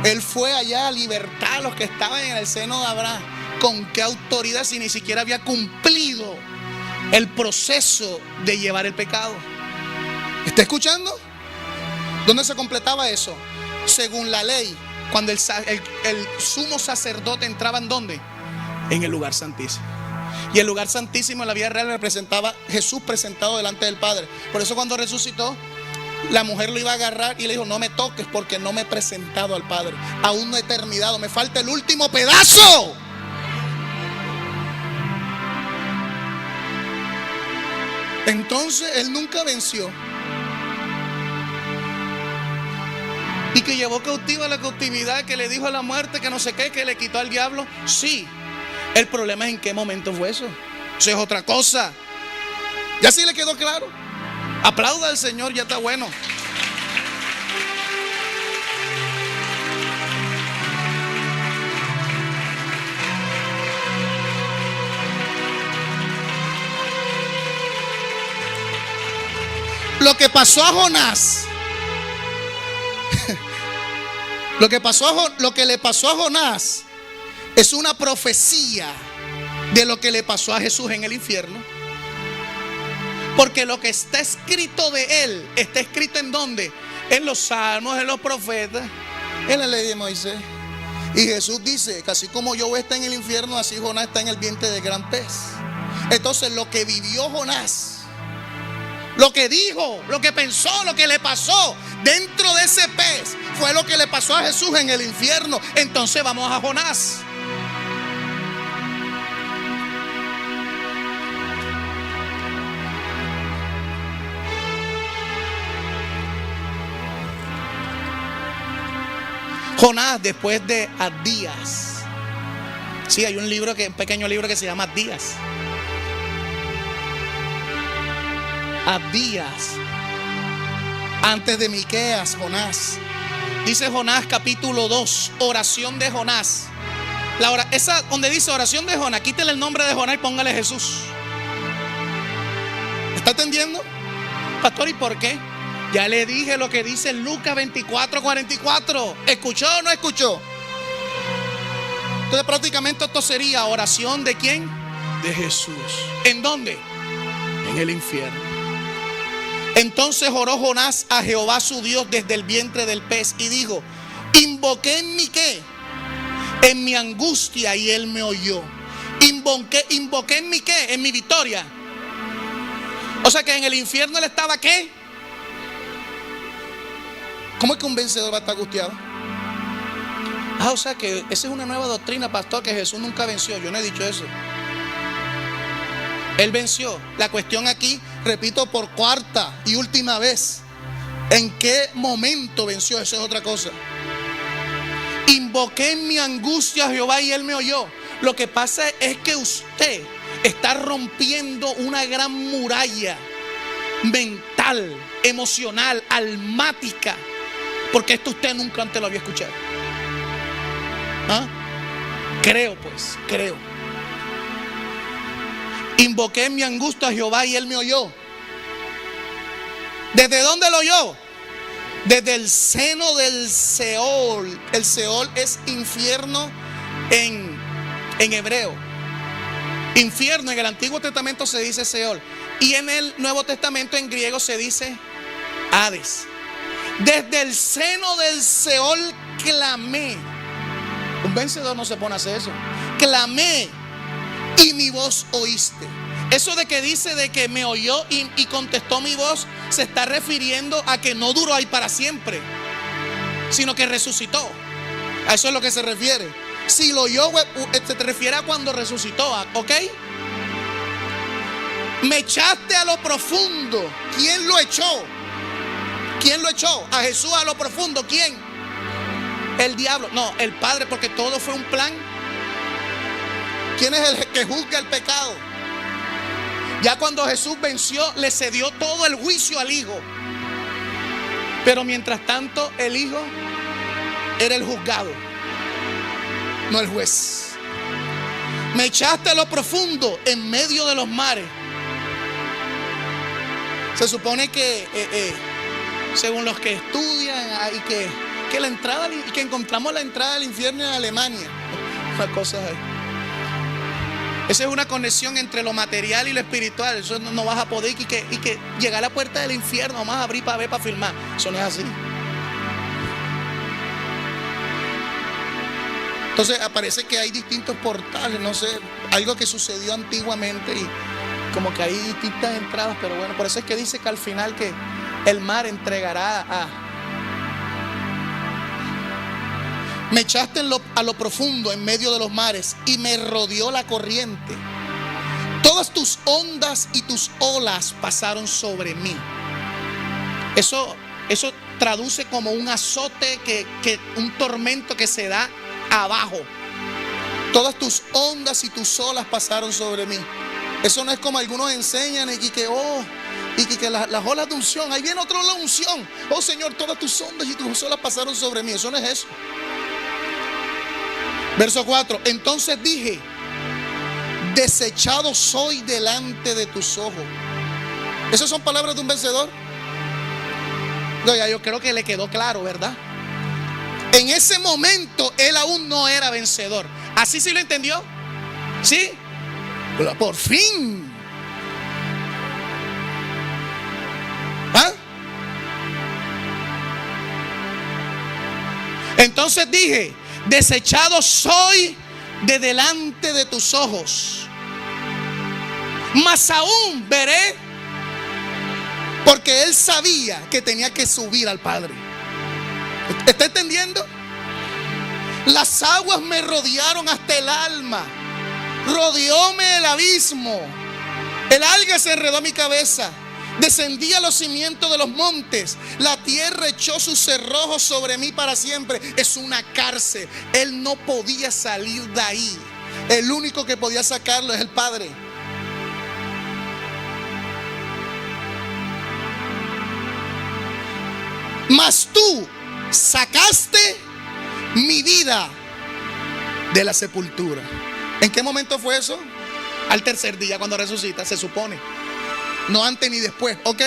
Él fue allá a libertar a los que estaban en el seno de Abraham. ¿Con qué autoridad si ni siquiera había cumplido el proceso de llevar el pecado? ¿Está escuchando? ¿Dónde se completaba eso? Según la ley, cuando el sumo sacerdote entraba ¿en dónde? En el lugar santísimo. Y el lugar santísimo en la vida real representaba Jesús presentado delante del Padre. Por eso cuando resucitó, la mujer lo iba a agarrar y le dijo: no me toques porque no me he presentado al Padre. Aún no he terminado, me falta el último pedazo. Entonces él nunca venció. Y que llevó cautiva la cautividad, que le dijo a la muerte que no sé qué, que le quitó al diablo. Sí. El problema es en qué momento fue eso. Eso es otra cosa. ¿Ya sí le quedó claro? Aplauda al Señor, ya está bueno. Lo que pasó a Jonás, lo que le pasó a Jonás es una profecía de lo que le pasó a Jesús en el infierno. Porque lo que está escrito de él, está escrito ¿en dónde? En los salmos, en los profetas, en la ley de Moisés. Y Jesús dice que así como yo está en el infierno, así Jonás está en el vientre del gran pez. Entonces lo que vivió Jonás, lo que dijo, lo que pensó, lo que le pasó dentro de ese pez, fue lo que le pasó a Jesús en el infierno. Entonces vamos a Jonás. Jonás, después de Abdías. Sí, hay un pequeño libro que se llama Abdías. Abdías. Antes de Miqueas, Jonás. Dice Jonás capítulo 2, oración de Jonás. Esa donde dice oración de Jonás, quítele el nombre de Jonás y póngale Jesús. ¿Está entendiendo? Pastor, ¿y por qué? Ya le dije lo que dice Lucas 24:44. ¿Escuchó o no escuchó? Entonces prácticamente esto sería oración ¿de quién? De Jesús. ¿En dónde? En el infierno. Entonces oró Jonás a Jehová su Dios desde el vientre del pez y dijo: Invoqué en mi ¿qué? En mi angustia y Él me oyó. Invoqué en mi ¿qué? En mi victoria. O sea que en el infierno Él estaba ¿qué? ¿Cómo es que un vencedor va a estar angustiado? O sea que esa es una nueva doctrina, pastor, que Jesús nunca venció. Yo no he dicho eso. Él venció. La cuestión aquí, repito por cuarta y última vez, ¿en qué momento venció? Eso es otra cosa. Invoqué en mi angustia a Jehová y Él me oyó. Lo que pasa es que usted está rompiendo una gran muralla mental, emocional, almática, porque esto usted nunca antes lo había escuchado. Creo. Invoqué en mi angustia a Jehová y Él me oyó. ¿Desde dónde lo oyó? Desde el seno del Seol. El Seol es infierno en hebreo. Infierno en el Antiguo Testamento se dice Seol. Y en el Nuevo Testamento en griego se dice Hades. Desde el seno del Seol clamé. Un vencedor no se pone a hacer eso. Clamé y mi voz oíste. Eso de que dice de que me oyó y contestó mi voz, se está refiriendo a que no duró ahí para siempre, sino que resucitó. A eso es lo que se refiere. Si lo oyó, te refiere a cuando resucitó, ¿ok? Me echaste a lo profundo. ¿Quién lo echó? ¿Quién lo echó? A Jesús a lo profundo. ¿Quién? El diablo. No, el Padre, porque todo fue un plan. ¿Quién es el que juzga el pecado? Ya cuando Jesús venció, le cedió todo el juicio al Hijo. Pero mientras tanto, el Hijo era el juzgado, no el juez. Me echaste a lo profundo, en medio de los mares. Se supone que, según los que estudian, y que la entrada, y que encontramos la entrada al infierno en Alemania. Una cosa ahí. Esa es una conexión entre lo material y lo espiritual. Eso no vas a poder y que llegar a la puerta del infierno, vamos a abrir para ver, para filmar. Eso no es así. Entonces aparece que hay distintos portales, no sé, algo que sucedió antiguamente y como que hay distintas entradas, pero bueno, por eso es que dice que al final que el mar entregará Me echaste a lo profundo, en medio de los mares, y me rodeó la corriente. Todas tus ondas y tus olas pasaron sobre mí. Eso traduce como un azote, un tormento que se da abajo. Todas tus ondas y tus olas pasaron sobre mí. Eso no es como algunos enseñan y que las olas de unción. Ahí viene otra ola de unción. Oh Señor, todas tus ondas y tus olas pasaron sobre mí. Eso no es eso. Verso 4. Entonces dije: desechado soy delante de tus ojos. ¿Esas son palabras de un vencedor? No, ya yo creo que le quedó claro, ¿verdad? En ese momento él aún no era vencedor. ¿Así sí lo entendió? ¿Sí? Por fin. ¿Ah? Entonces dije: desechado soy de delante de tus ojos, mas aún veré. Porque él sabía que tenía que subir al Padre. ¿Está entendiendo? Las aguas me rodearon hasta el alma. Rodeóme el abismo. El alga se enredó a mi cabeza. Descendí a los cimientos de los montes. La tierra echó sus cerrojos sobre mí para siempre. Es una cárcel. Él no podía salir de ahí. El único que podía sacarlo es el Padre. Mas tú sacaste mi vida de la sepultura. ¿En qué momento fue eso? Al tercer día, cuando resucita, se supone. No antes ni después, ¿ok?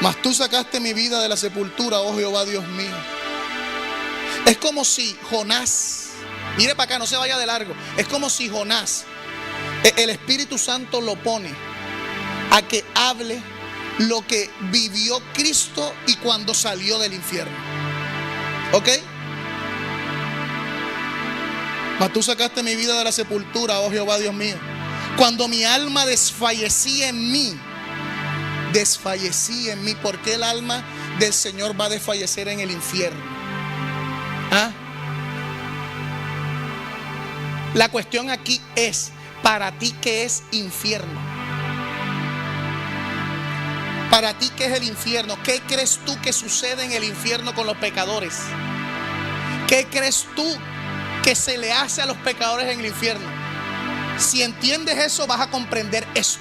Mas tú sacaste mi vida de la sepultura, oh Jehová Dios mío. Es como si Jonás, mire para acá, no se vaya de largo. Es como si Jonás, el Espíritu Santo lo pone a que hable lo que vivió Cristo y cuando salió del infierno. ¿Ok? Mas tú sacaste mi vida de la sepultura, oh Jehová Dios mío. Cuando mi alma desfallecía en mí. Desfallecí en mí. ¿Por qué el alma del Señor va a desfallecer en el infierno? ¿Ah? La cuestión aquí es, para ti, ¿qué es infierno? Para ti, ¿qué es el infierno? ¿Qué crees tú que sucede en el infierno con los pecadores? ¿Qué crees tú que se le hace a los pecadores en el infierno? Si entiendes eso, vas a comprender esto.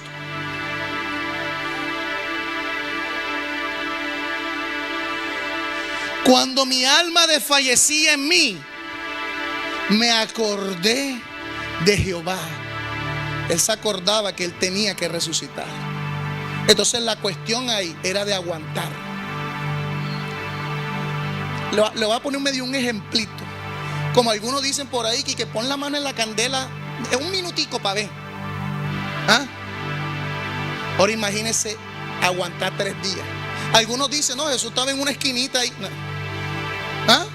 Cuando mi alma desfallecía en mí, me acordé de Jehová. Él se acordaba que él tenía que resucitar. Entonces la cuestión ahí era de aguantar. Le voy a poner medio un ejemplito. Como algunos dicen por ahí, que pon la mano en la candela un minutico para ver. ¿Ah? Ahora imagínense aguantar 3 días. Algunos dicen, no, Jesús estaba en una esquinita ahí. No. ¿Ah?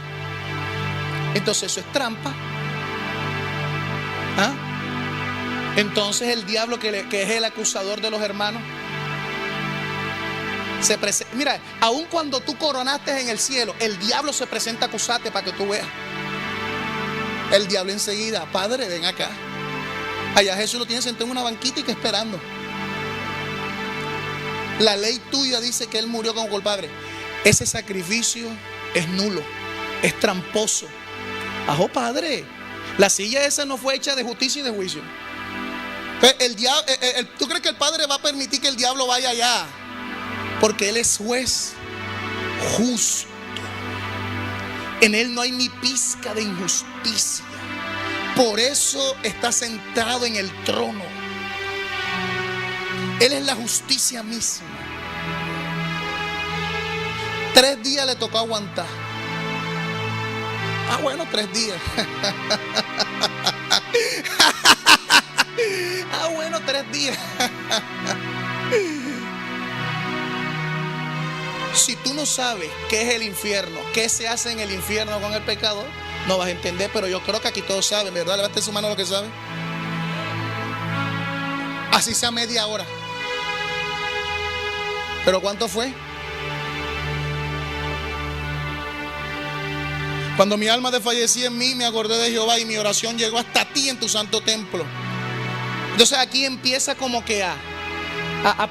Entonces eso es trampa. ¿Ah? Entonces el diablo, que es el acusador de los hermanos, se presenta. Mira, aun cuando tú coronaste en el cielo, el diablo se presenta a acusarte para que tú veas. El diablo enseguida, Padre, ven acá. Allá Jesús lo tiene sentado en una banquita y que esperando. La ley tuya dice que él murió como culpable. Ese sacrificio es nulo, es tramposo. Ajo, Padre, la silla esa no fue hecha de justicia y de juicio. ¿Tú crees que el Padre va a permitir que el diablo vaya allá? Porque él es juez justo. En él no hay ni pizca de injusticia. Por eso está sentado en el trono. Él es la justicia misma. 3 días le tocó aguantar. Ah, bueno, 3 días. Ah, bueno, 3 días. Si tú no sabes qué es el infierno, qué se hace en el infierno con el pecador, no vas a entender. Pero yo creo que aquí todos saben, ¿verdad? Levanten su mano lo que saben. Así sea media hora. ¿Pero cuánto fue? Cuando mi alma desfallecía en mí, me acordé de Jehová y mi oración llegó hasta ti en tu santo templo. Entonces aquí empieza como que a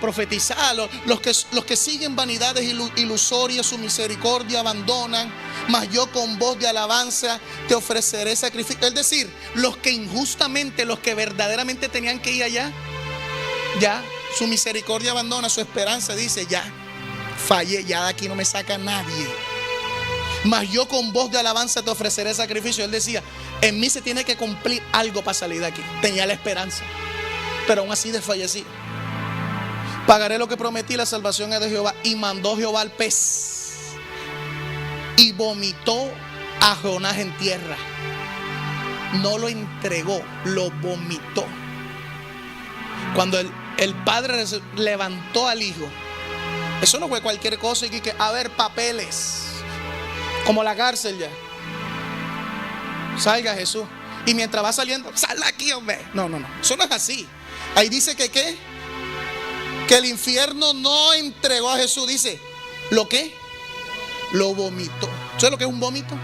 profetizar. Los que siguen vanidades ilusorias, su misericordia abandonan, mas yo con voz de alabanza te ofreceré sacrificio. Es decir, los que injustamente, los que verdaderamente tenían que ir allá, ya su misericordia abandona, su esperanza dice, ya fallé, ya de aquí no me saca nadie. Mas yo con voz de alabanza te ofreceré sacrificio. Él decía, en mí se tiene que cumplir algo para salir de aquí. Tenía la esperanza, pero aún así desfallecí. Pagaré lo que prometí, la salvación es de Jehová. Y mandó Jehová al pez y vomitó a Jonás en tierra. No lo entregó, lo vomitó. Cuando el padre levantó al hijo, eso no fue cualquier cosa y que a ver, papeles, como la cárcel ya. Salga Jesús. Y mientras va saliendo, sal aquí, hombre. No, eso no es así. Ahí dice que ¿qué? Que el infierno no entregó a Jesús. Dice, ¿lo qué? Lo vomitó. ¿Sabes lo que es un vómito?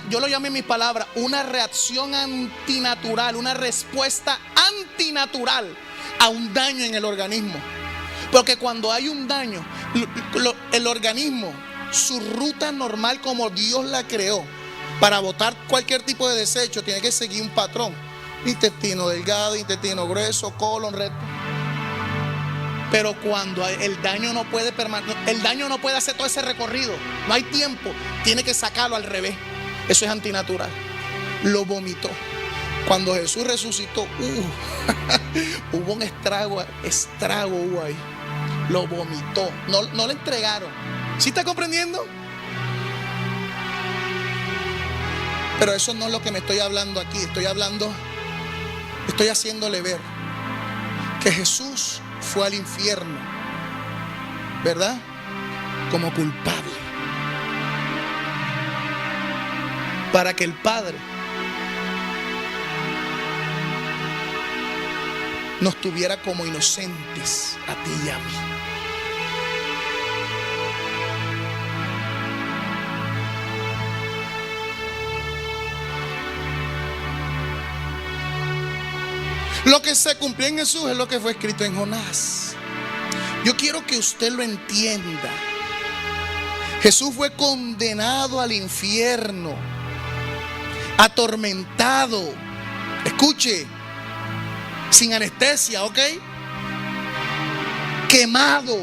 Yo lo llamo en mis palabras, una reacción antinatural, una respuesta antinatural a un daño en el organismo. Porque cuando hay un daño, el organismo, su ruta normal como Dios la creó, para botar cualquier tipo de desecho, tiene que seguir un patrón. Intestino delgado, intestino grueso, colon, recto. Pero cuando el daño no puede permanecer, el daño no puede hacer todo ese recorrido, no hay tiempo, tiene que sacarlo al revés. Eso es antinatural. Lo vomitó. Cuando Jesús resucitó, hubo un estrago hubo ahí. Lo vomitó. No le entregaron. ¿Sí está comprendiendo? Pero eso no es lo que me estoy hablando aquí. Estoy haciéndole ver que Jesús fue al infierno, ¿verdad? Como culpable. para que el Padre nos tuviera como inocentes a ti y a mí. Lo que se cumplió en Jesús es lo que fue escrito en Jonás. Yo quiero que usted lo entienda. Jesús fue condenado al infierno, atormentado. Escuche, sin anestesia, ¿ok? Quemado.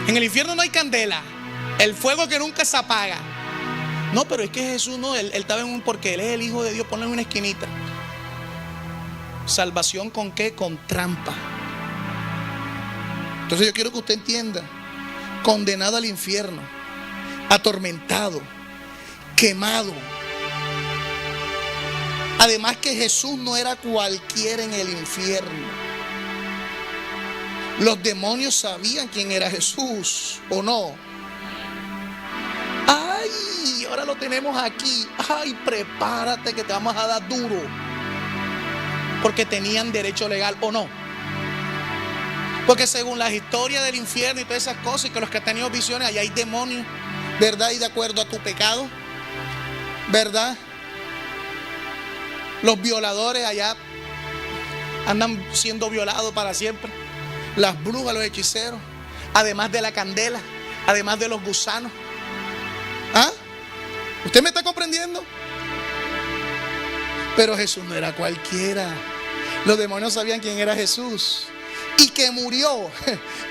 En el infierno no hay candela, el fuego que nunca se apaga. No, pero es que Jesús no, él estaba en porque Él es el Hijo de Dios, ponle en una esquinita. ¿Salvación con qué? Con trampa. Entonces yo quiero que usted entienda. Condenado al infierno, atormentado, quemado. Además que Jesús no era cualquiera en el infierno. Los demonios sabían quién era Jesús, ¿o no? Ay, ahora lo tenemos aquí. Ay, prepárate que te vamos a dar duro. Porque tenían derecho legal, ¿o no? Porque según las historias del infierno y todas esas cosas, y que los que han tenido visiones, allá hay demonios, ¿verdad? Y de acuerdo a tu pecado, ¿verdad? Los violadores allá andan siendo violados para siempre. Las brujas, los hechiceros, además de la candela, además de los gusanos. ¿Ah? ¿Usted me está comprendiendo? Pero Jesús no era cualquiera. Los demonios sabían quién era Jesús. Y que murió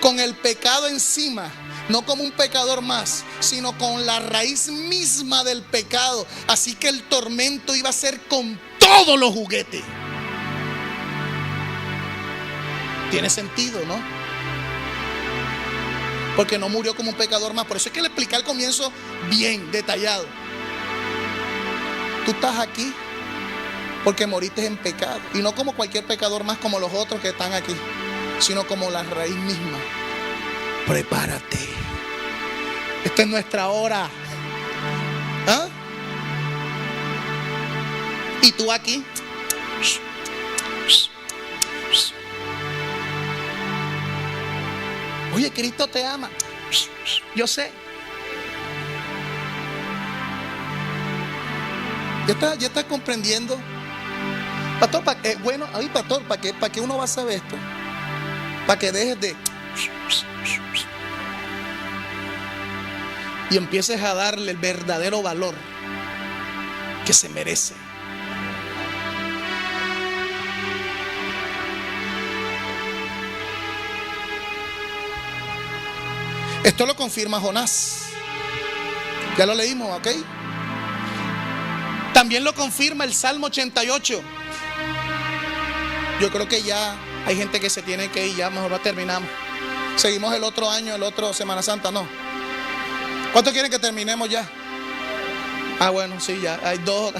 con el pecado encima, no como un pecador más, sino con la raíz misma del pecado. Así que el tormento iba a ser con todos los juguetes. Tiene sentido, ¿no? Porque no murió como un pecador más. Por eso es que le expliqué al comienzo bien detallado. Tú estás aquí porque moriste en pecado. Y no como cualquier pecador más, como los otros que están aquí, sino como la raíz misma. Prepárate. Esta es nuestra hora. ¿Ah? Y tú aquí. Oye, Cristo te ama. Yo sé. ¿Ya está comprendiendo? Pastor, bueno, ahí pastor, ¿para qué uno va a saber esto? Para que dejes de y empieces a darle el verdadero valor que se merece. Esto lo confirma Jonás. Ya lo leímos, ¿ok? También lo confirma el Salmo 88. Yo creo que ya hay gente que se tiene que ir, ya mejor lo terminamos. Seguimos el otro año, el otro Semana Santa, no. ¿Cuántos quieren que terminemos ya? Ah, bueno, sí, ya hay 2.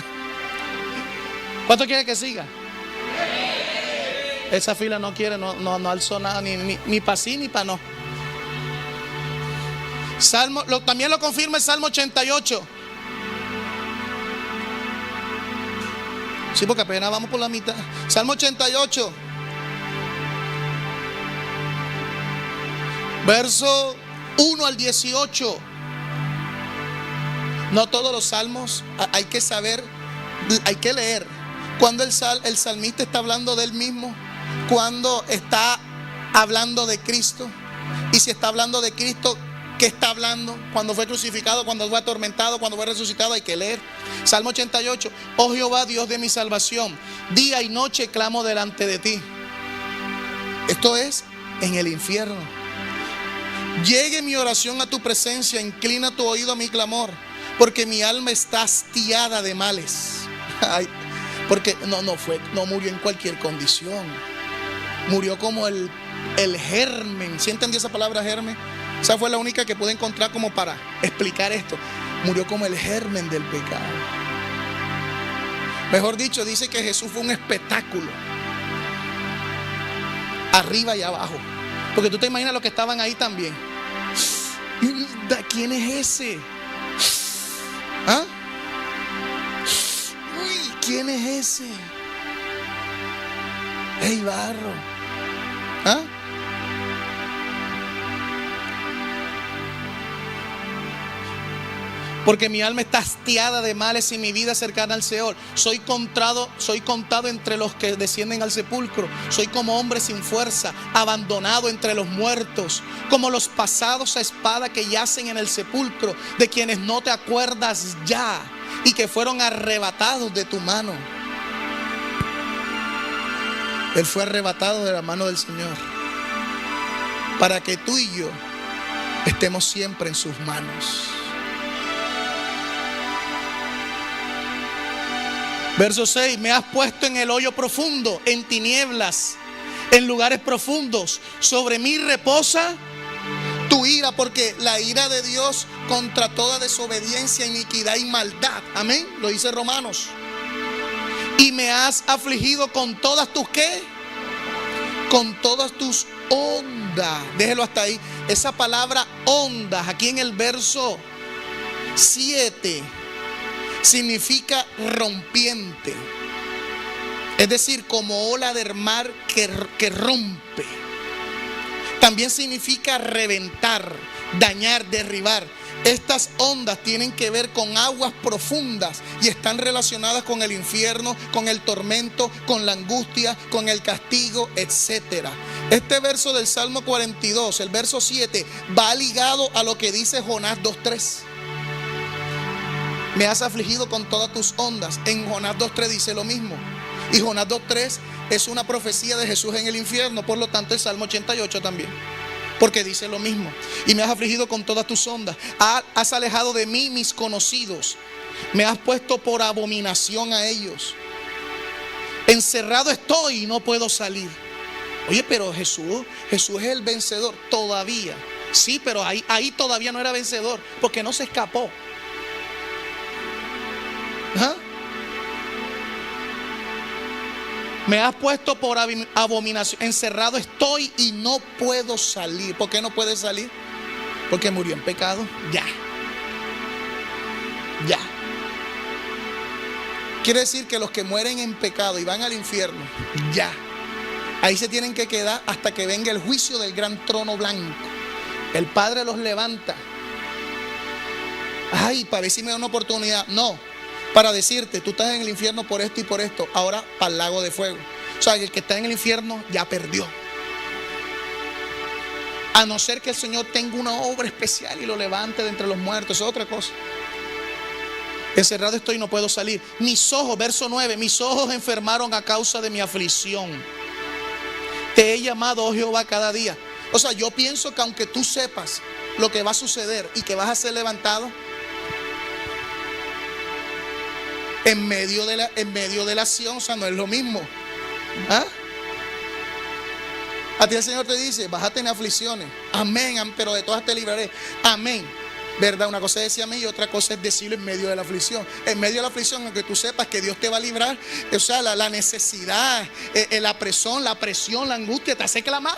¿Cuántos quieren que siga? Esa fila no quiere, no alzó nada, ni para sí ni para no. También lo confirma el Salmo 88. Sí, porque apenas vamos por la mitad. Salmo 88. Verso 1 al 18. No todos los salmos hay que saber, hay que leer. Cuando el salmista está hablando de él mismo, cuando está hablando de Cristo, y si está hablando de Cristo, ¿qué está hablando? Cuando fue crucificado, cuando fue atormentado, cuando fue resucitado, hay que leer. Salmo 88. Oh Jehová, Dios de mi salvación, día y noche clamo delante de ti. Esto es en el infierno. Llegue mi oración a tu presencia, inclina tu oído a mi clamor, porque mi alma está hastiada de males. Ay, porque no murió en cualquier condición. Murió como el germen. ¿Sí entendió esa palabra, germen? Esa fue la única que pude encontrar como para explicar esto. Murió como el germen del pecado. Mejor dicho, dice que Jesús fue un espectáculo, arriba y abajo. Porque tú te imaginas los que estaban ahí también. ¿Quién es ese? ¿Ah? Uy, ¿quién es ese? ¡Ey, barro! ¿Ah? Porque mi alma está hastiada de males y mi vida cercana al Seol. Soy contado entre los que descienden al sepulcro. Soy como hombre sin fuerza, abandonado entre los muertos, como los pasados a espada que yacen en el sepulcro, de quienes no te acuerdas ya y que fueron arrebatados de tu mano. Él fue arrebatado de la mano del Señor para que tú y yo estemos siempre en sus manos. Verso 6, me has puesto en el hoyo profundo, en tinieblas, en lugares profundos. Sobre mí reposa tu ira, porque la ira de Dios contra toda desobediencia, iniquidad y maldad. Amén, lo dice Romanos. Y me has afligido con todas tus ¿qué? Con todas tus ondas. Déjelo hasta ahí. Esa palabra ondas, aquí en el verso 7, significa rompiente. Es decir, como ola del mar que rompe. También significa reventar, dañar, derribar. Estas ondas tienen que ver con aguas profundas y están relacionadas con el infierno, con el tormento, con la angustia, con el castigo, etc. Este verso del Salmo 42, el verso 7, va ligado a lo que dice Jonás 2:3. Me has afligido con todas tus ondas. En Jonás 2:3 dice lo mismo. Y Jonás 2:3 es una profecía de Jesús en el infierno. Por lo tanto, el Salmo 88 también, porque dice lo mismo. Y me has afligido con todas tus ondas. Has alejado de mí mis conocidos. Me has puesto por abominación a ellos. Encerrado estoy y no puedo salir. Oye, pero Jesús es el vencedor todavía. Sí, pero ahí todavía no era vencedor, porque no se escapó. ¿Ah? Me has puesto por abominación. Encerrado estoy y no puedo salir. ¿Por qué no puede salir? Porque murió en pecado. Ya. Quiere decir que los que mueren en pecado y van al infierno, ya. Ahí se tienen que quedar hasta que venga el juicio del gran trono blanco. El Padre los levanta. Ay, para ver si me da una oportunidad. No. Para decirte, tú estás en el infierno por esto y por esto, ahora para el lago de fuego. O sea, que el que está en el infierno ya perdió. A no ser que el Señor tenga una obra especial y lo levante de entre los muertos, es otra cosa. Encerrado estoy y no puedo salir. Mis ojos, verso 9, mis ojos enfermaron a causa de mi aflicción. Te he llamado, oh Jehová, cada día. O sea, yo pienso que aunque tú sepas lo que va a suceder y que vas a ser levantado, en medio de la acción, o sea, no es lo mismo. ¿Ah? A ti el Señor te dice, vas a tener aflicciones. Amén, pero de todas te libraré. Amén. ¿Verdad? Una cosa es decir amén y otra cosa es decirlo en medio de la aflicción. En medio de la aflicción, aunque tú sepas que Dios te va a librar, o sea, la necesidad, la presión, la angustia te hace clamar.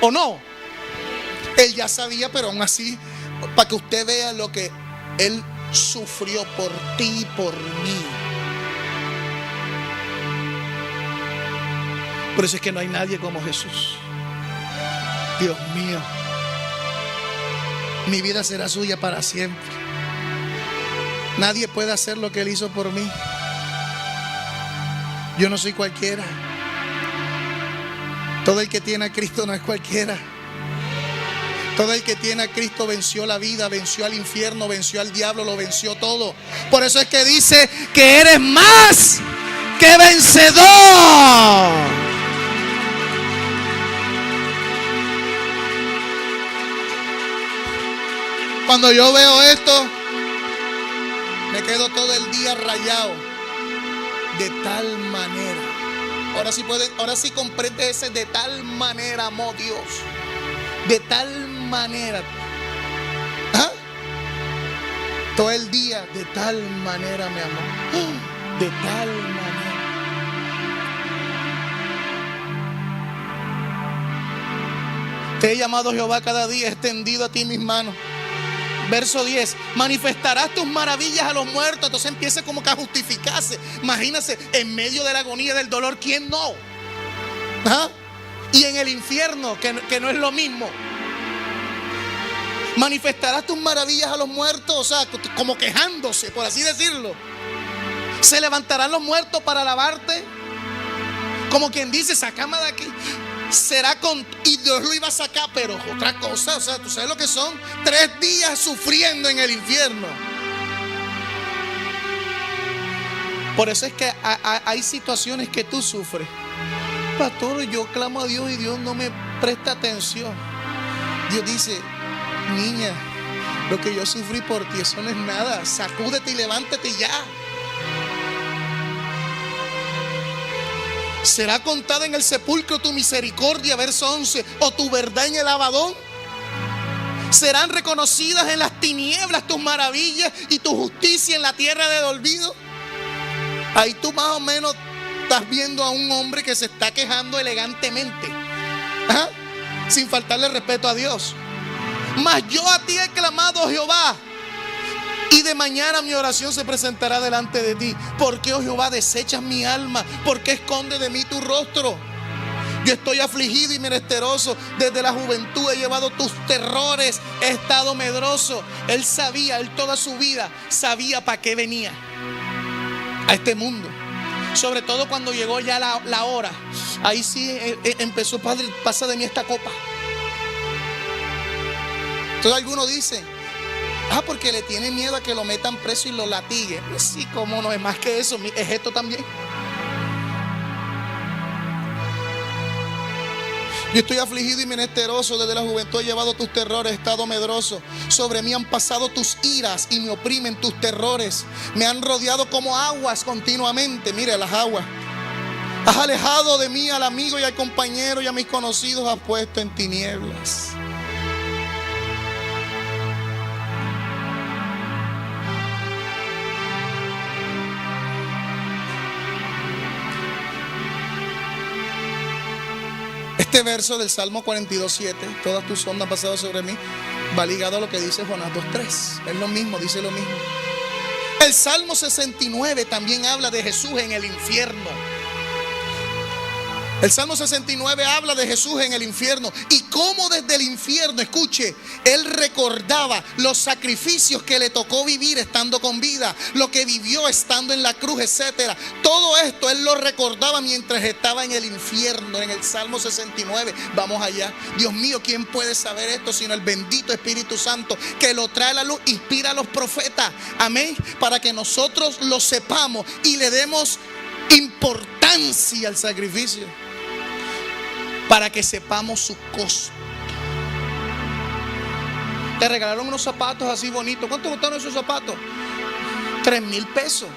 ¿O no? Él ya sabía, pero aún así, para que usted vea lo que Él sufrió por ti y por mí. Por eso es que no hay nadie como Jesús. Dios mío, mi vida será suya para siempre. Nadie puede hacer lo que Él hizo por mí. Yo no soy cualquiera. Todo el que tiene a Cristo no es cualquiera. Todo el que tiene a Cristo venció la vida, venció al infierno, venció al diablo, lo venció todo. Por eso es que dice que eres más que vencedor. Cuando yo veo esto, me quedo todo el día rayado. De tal manera. Ahora sí comprende ese de tal manera amó Dios. De tal manera. ¿Ah? Todo el día, de tal manera me amó. De tal manera. Te he llamado, Jehová, cada día, he extendido a ti mis manos. Verso 10, manifestarás tus maravillas a los muertos. Entonces empieza como que a justificarse. Imagínense, en medio de la agonía del dolor, ¿quién no? ¿Ah? Y en el infierno, que no es lo mismo. Manifestarás tus maravillas a los muertos, o sea, como quejándose, por así decirlo. Se levantarán los muertos para alabarte. Como quien dice, sácame de aquí. Y Dios lo iba a sacar, pero otra cosa, o sea, tú sabes lo que son 3 días sufriendo en el infierno. Por eso es que hay situaciones que tú sufres. Pastor, yo clamo a Dios y Dios no me presta atención. Dios dice, niña, lo que yo sufrí por ti, eso no es nada. Sacúdete y levántate ya. ¿Será contada en el sepulcro tu misericordia, verso 11, o tu verdad en el Abadón? ¿Serán reconocidas en las tinieblas tus maravillas y tu justicia en la tierra del olvido? Ahí tú más o menos estás viendo a un hombre que se está quejando elegantemente, ¿ah? Sin faltarle respeto a Dios. Mas yo a ti he clamado, Jehová, y de mañana mi oración se presentará delante de ti. ¿Por qué, oh Jehová, desechas mi alma? ¿Por qué escondes de mí tu rostro? Yo estoy afligido y menesteroso. Desde la juventud he llevado tus terrores. He estado medroso. Él sabía, él toda su vida sabía para qué venía a este mundo. Sobre todo cuando llegó ya la hora. Ahí sí empezó, Padre, pasa de mí esta copa. Entonces algunos dicen, porque le tiene miedo a que lo metan preso y lo latiguen. Pues sí, cómo no, es más que eso, es esto también. Yo estoy afligido y menesteroso, desde la juventud he llevado tus terrores, he estado medroso. Sobre mí han pasado tus iras y me oprimen tus terrores. Me han rodeado como aguas continuamente. Mire las aguas. Has alejado de mí al amigo y al compañero, y a mis conocidos has puesto en tinieblas. Este verso del Salmo 42:7, todas tus ondas han pasado sobre mí, va ligado a lo que dice Jonás 2:3. Es lo mismo, dice lo mismo. El Salmo 69 también habla de Jesús en el infierno. El Salmo 69 habla de Jesús en el infierno y cómo desde el infierno, escuche, Él recordaba los sacrificios que le tocó vivir estando con vida, lo que vivió estando en la cruz, etcétera. Todo esto Él lo recordaba mientras estaba en el infierno, en el Salmo 69. Vamos allá. Dios mío, ¿quién puede saber esto sino el bendito Espíritu Santo que lo trae a la luz, inspira a los profetas? Amén. Para que nosotros lo sepamos y le demos importancia al sacrificio. Para que sepamos su costo. Te regalaron unos zapatos así bonitos. ¿Cuánto costaron esos zapatos? 3,000 pesos.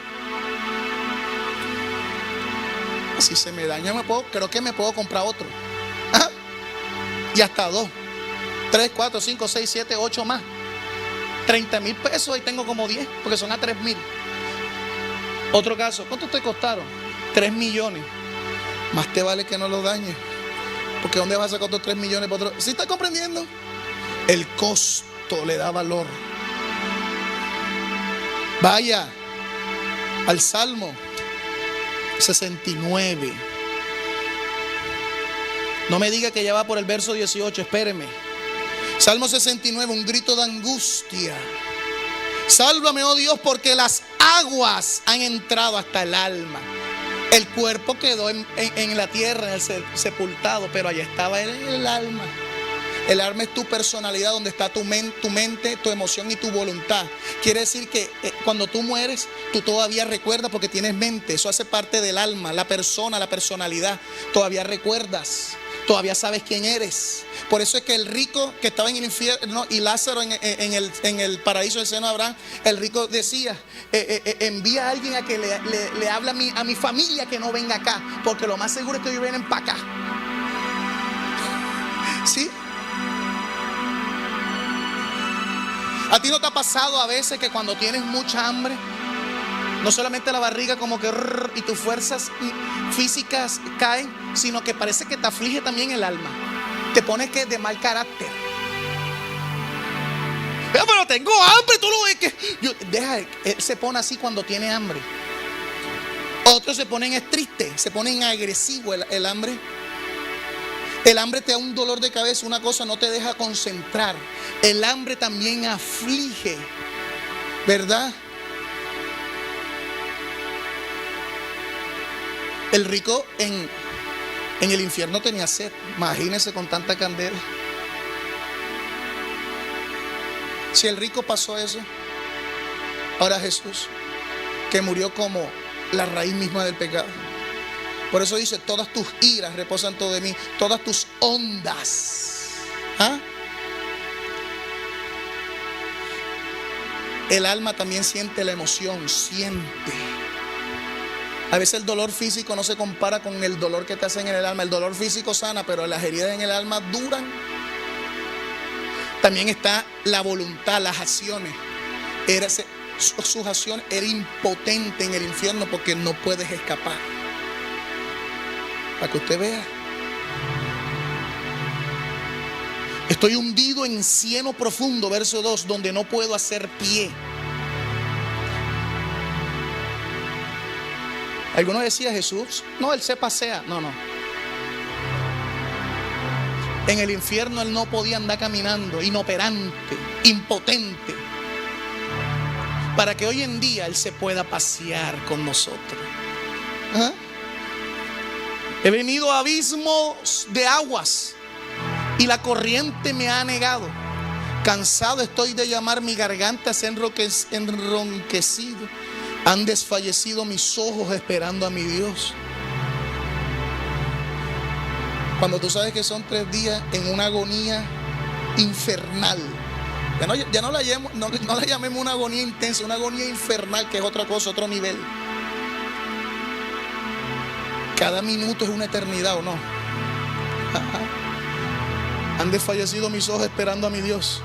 Si se me daña, creo que me puedo comprar otro. ¿Ah? Y hasta 2, 3, 4, 5, 6, 7, 8 más. 30,000 pesos y tengo como 10, porque son a 3,000. Otro caso, ¿cuánto te costaron? 3 millones. Más te vale que no lo dañes. Porque ¿dónde vas a sacar otros 3 millones para otro? ¿Sí está comprendiendo? El costo le da valor. Vaya al Salmo 69. No me diga que ya va por el verso 18, espéreme. Salmo 69, un grito de angustia. Sálvame, oh Dios, porque las aguas han entrado hasta el alma. El cuerpo quedó en la tierra, en el sepultado, pero allá estaba el alma. El alma es tu personalidad, donde está tu mente, tu emoción y tu voluntad. Quiere decir que cuando tú mueres, tú todavía recuerdas porque tienes mente. Eso hace parte del alma, la persona, la personalidad. Todavía recuerdas, todavía sabes quién eres. Por eso es que el rico que estaba en el infierno y Lázaro en el paraíso del seno de Abraham, el rico decía, envía a alguien a que le hable a mi familia que no venga acá, porque lo más seguro es que ellos vienen para acá. ¿Sí? ¿A ti no te ha pasado a veces que cuando tienes mucha hambre, no solamente la barriga como que y tus fuerzas físicas caen, sino que parece que te aflige también el alma? Te pones que de mal carácter. Pero tengo hambre, tú lo ves que él se pone así cuando tiene hambre. Otros se ponen tristes, se ponen agresivos. El hambre. El hambre te da un dolor de cabeza, una cosa no te deja concentrar. El hambre también aflige, ¿verdad? El rico en el infierno tenía sed. Imagínense con tanta candela. Si el rico pasó eso, ahora Jesús, que murió como la raíz misma del pecado. Por eso dice, todas tus iras reposan todo de mí, todas tus ondas. ¿Ah? El alma también siente la emoción, siente. A veces el dolor físico no se compara con el dolor que te hacen en el alma. El dolor físico sana, pero las heridas en el alma duran. También está la voluntad, las acciones. Sus acciones, era impotente en el infierno porque no puedes escapar. Para que usted vea. Estoy hundido en cieno profundo, verso 2, donde no puedo hacer pie. Algunos decían, Jesús, no, él se pasea. No. En el infierno él no podía andar caminando, inoperante, impotente. Para que hoy en día él se pueda pasear con nosotros. ¿Ah? He venido a abismos de aguas y la corriente me ha anegado. Cansado estoy de llamar, mi garganta se ha enronquecido. Han desfallecido mis ojos esperando a mi Dios. Cuando tú sabes que son 3 días en una agonía infernal. Ya no la llamemos una agonía intensa, una agonía infernal, que es otra cosa, otro nivel. Cada minuto es una eternidad, ¿o no? Han desfallecido mis ojos esperando a mi Dios.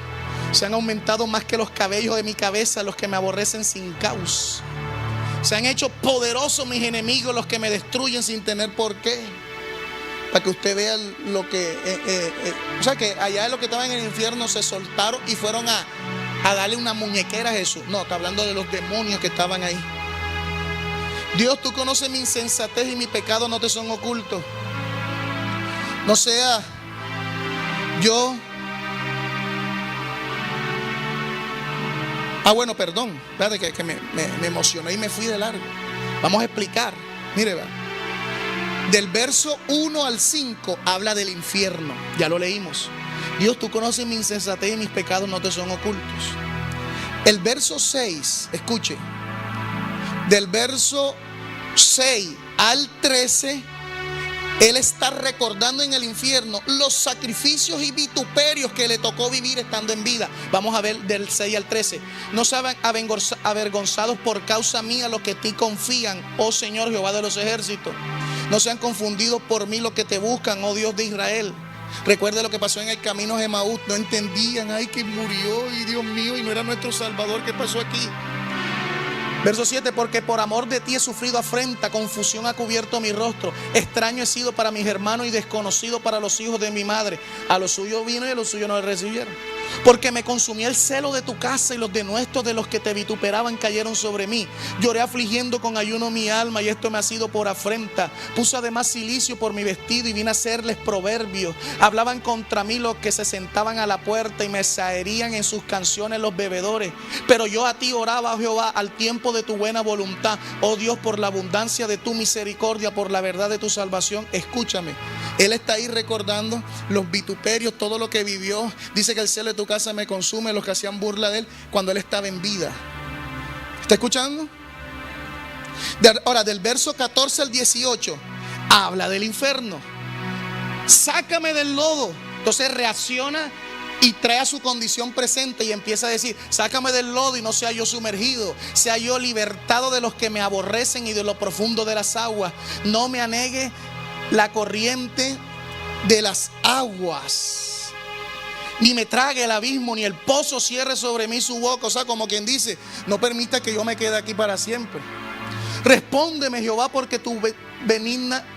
Se han aumentado más que los cabellos de mi cabeza los que me aborrecen sin causa. Se han hecho poderosos mis enemigos, los que me destruyen sin tener por qué. Para que usted vea lo que... o sea, que allá de los que estaban en el infierno se soltaron y fueron a darle una muñequera a Jesús. No, está hablando de los demonios que estaban ahí. Dios, tú conoces mi insensatez y mi pecado no te son ocultos. No sea yo... bueno, perdón. Espérate que me emocioné y me fui de largo. Vamos a explicar. Mire, va. Del verso 1 al 5 habla del infierno. Ya lo leímos. Dios, tú conoces mi insensatez y mis pecados no te son ocultos. El verso 6, escuche. Del verso 6 al 13, él está recordando en el infierno los sacrificios y vituperios que le tocó vivir estando en vida. Vamos a ver del 6 al 13. No sean avergonzados por causa mía los que en ti confían, oh Señor Jehová de los ejércitos. No sean confundidos por mí los que te buscan, oh Dios de Israel. Recuerde lo que pasó en el camino de Emaús. No entendían, ay, que murió, y Dios mío, y no era nuestro Salvador. ¿Qué pasó aquí? Verso 7, porque por amor de ti he sufrido afrenta, confusión ha cubierto mi rostro. Extraño he sido para mis hermanos y desconocido para los hijos de mi madre. A los suyos vino y a los suyos no le recibieron. Porque me consumía el celo de tu casa y los denuestos de los que te vituperaban cayeron sobre mí. Lloré afligiendo con ayuno mi alma y esto me ha sido por afrenta. Puse además cilicio por mi vestido y vine a hacerles proverbios. Hablaban contra mí los que se sentaban a la puerta y me zaherían en sus canciones los bebedores. Pero yo a ti oraba, oh Jehová, al tiempo de tu buena voluntad. Oh Dios, por la abundancia de tu misericordia, por la verdad de tu salvación, escúchame. Él está ahí recordando los vituperios, todo lo que vivió. Dice que el celo de tu casa me consume, los que hacían burla de él cuando él estaba en vida. ¿Está escuchando? Ahora, del verso 14 al 18 habla del infierno. Sácame del lodo. Entonces reacciona y trae a su condición presente y empieza a decir: sácame del lodo y no sea yo sumergido, sea yo libertado de los que me aborrecen y de lo profundo de las aguas. No me anegue la corriente de las aguas, ni me trague el abismo, ni el pozo cierre sobre mí su boca. O sea, como quien dice, no permita que yo me quede aquí para siempre. Respóndeme, Jehová, porque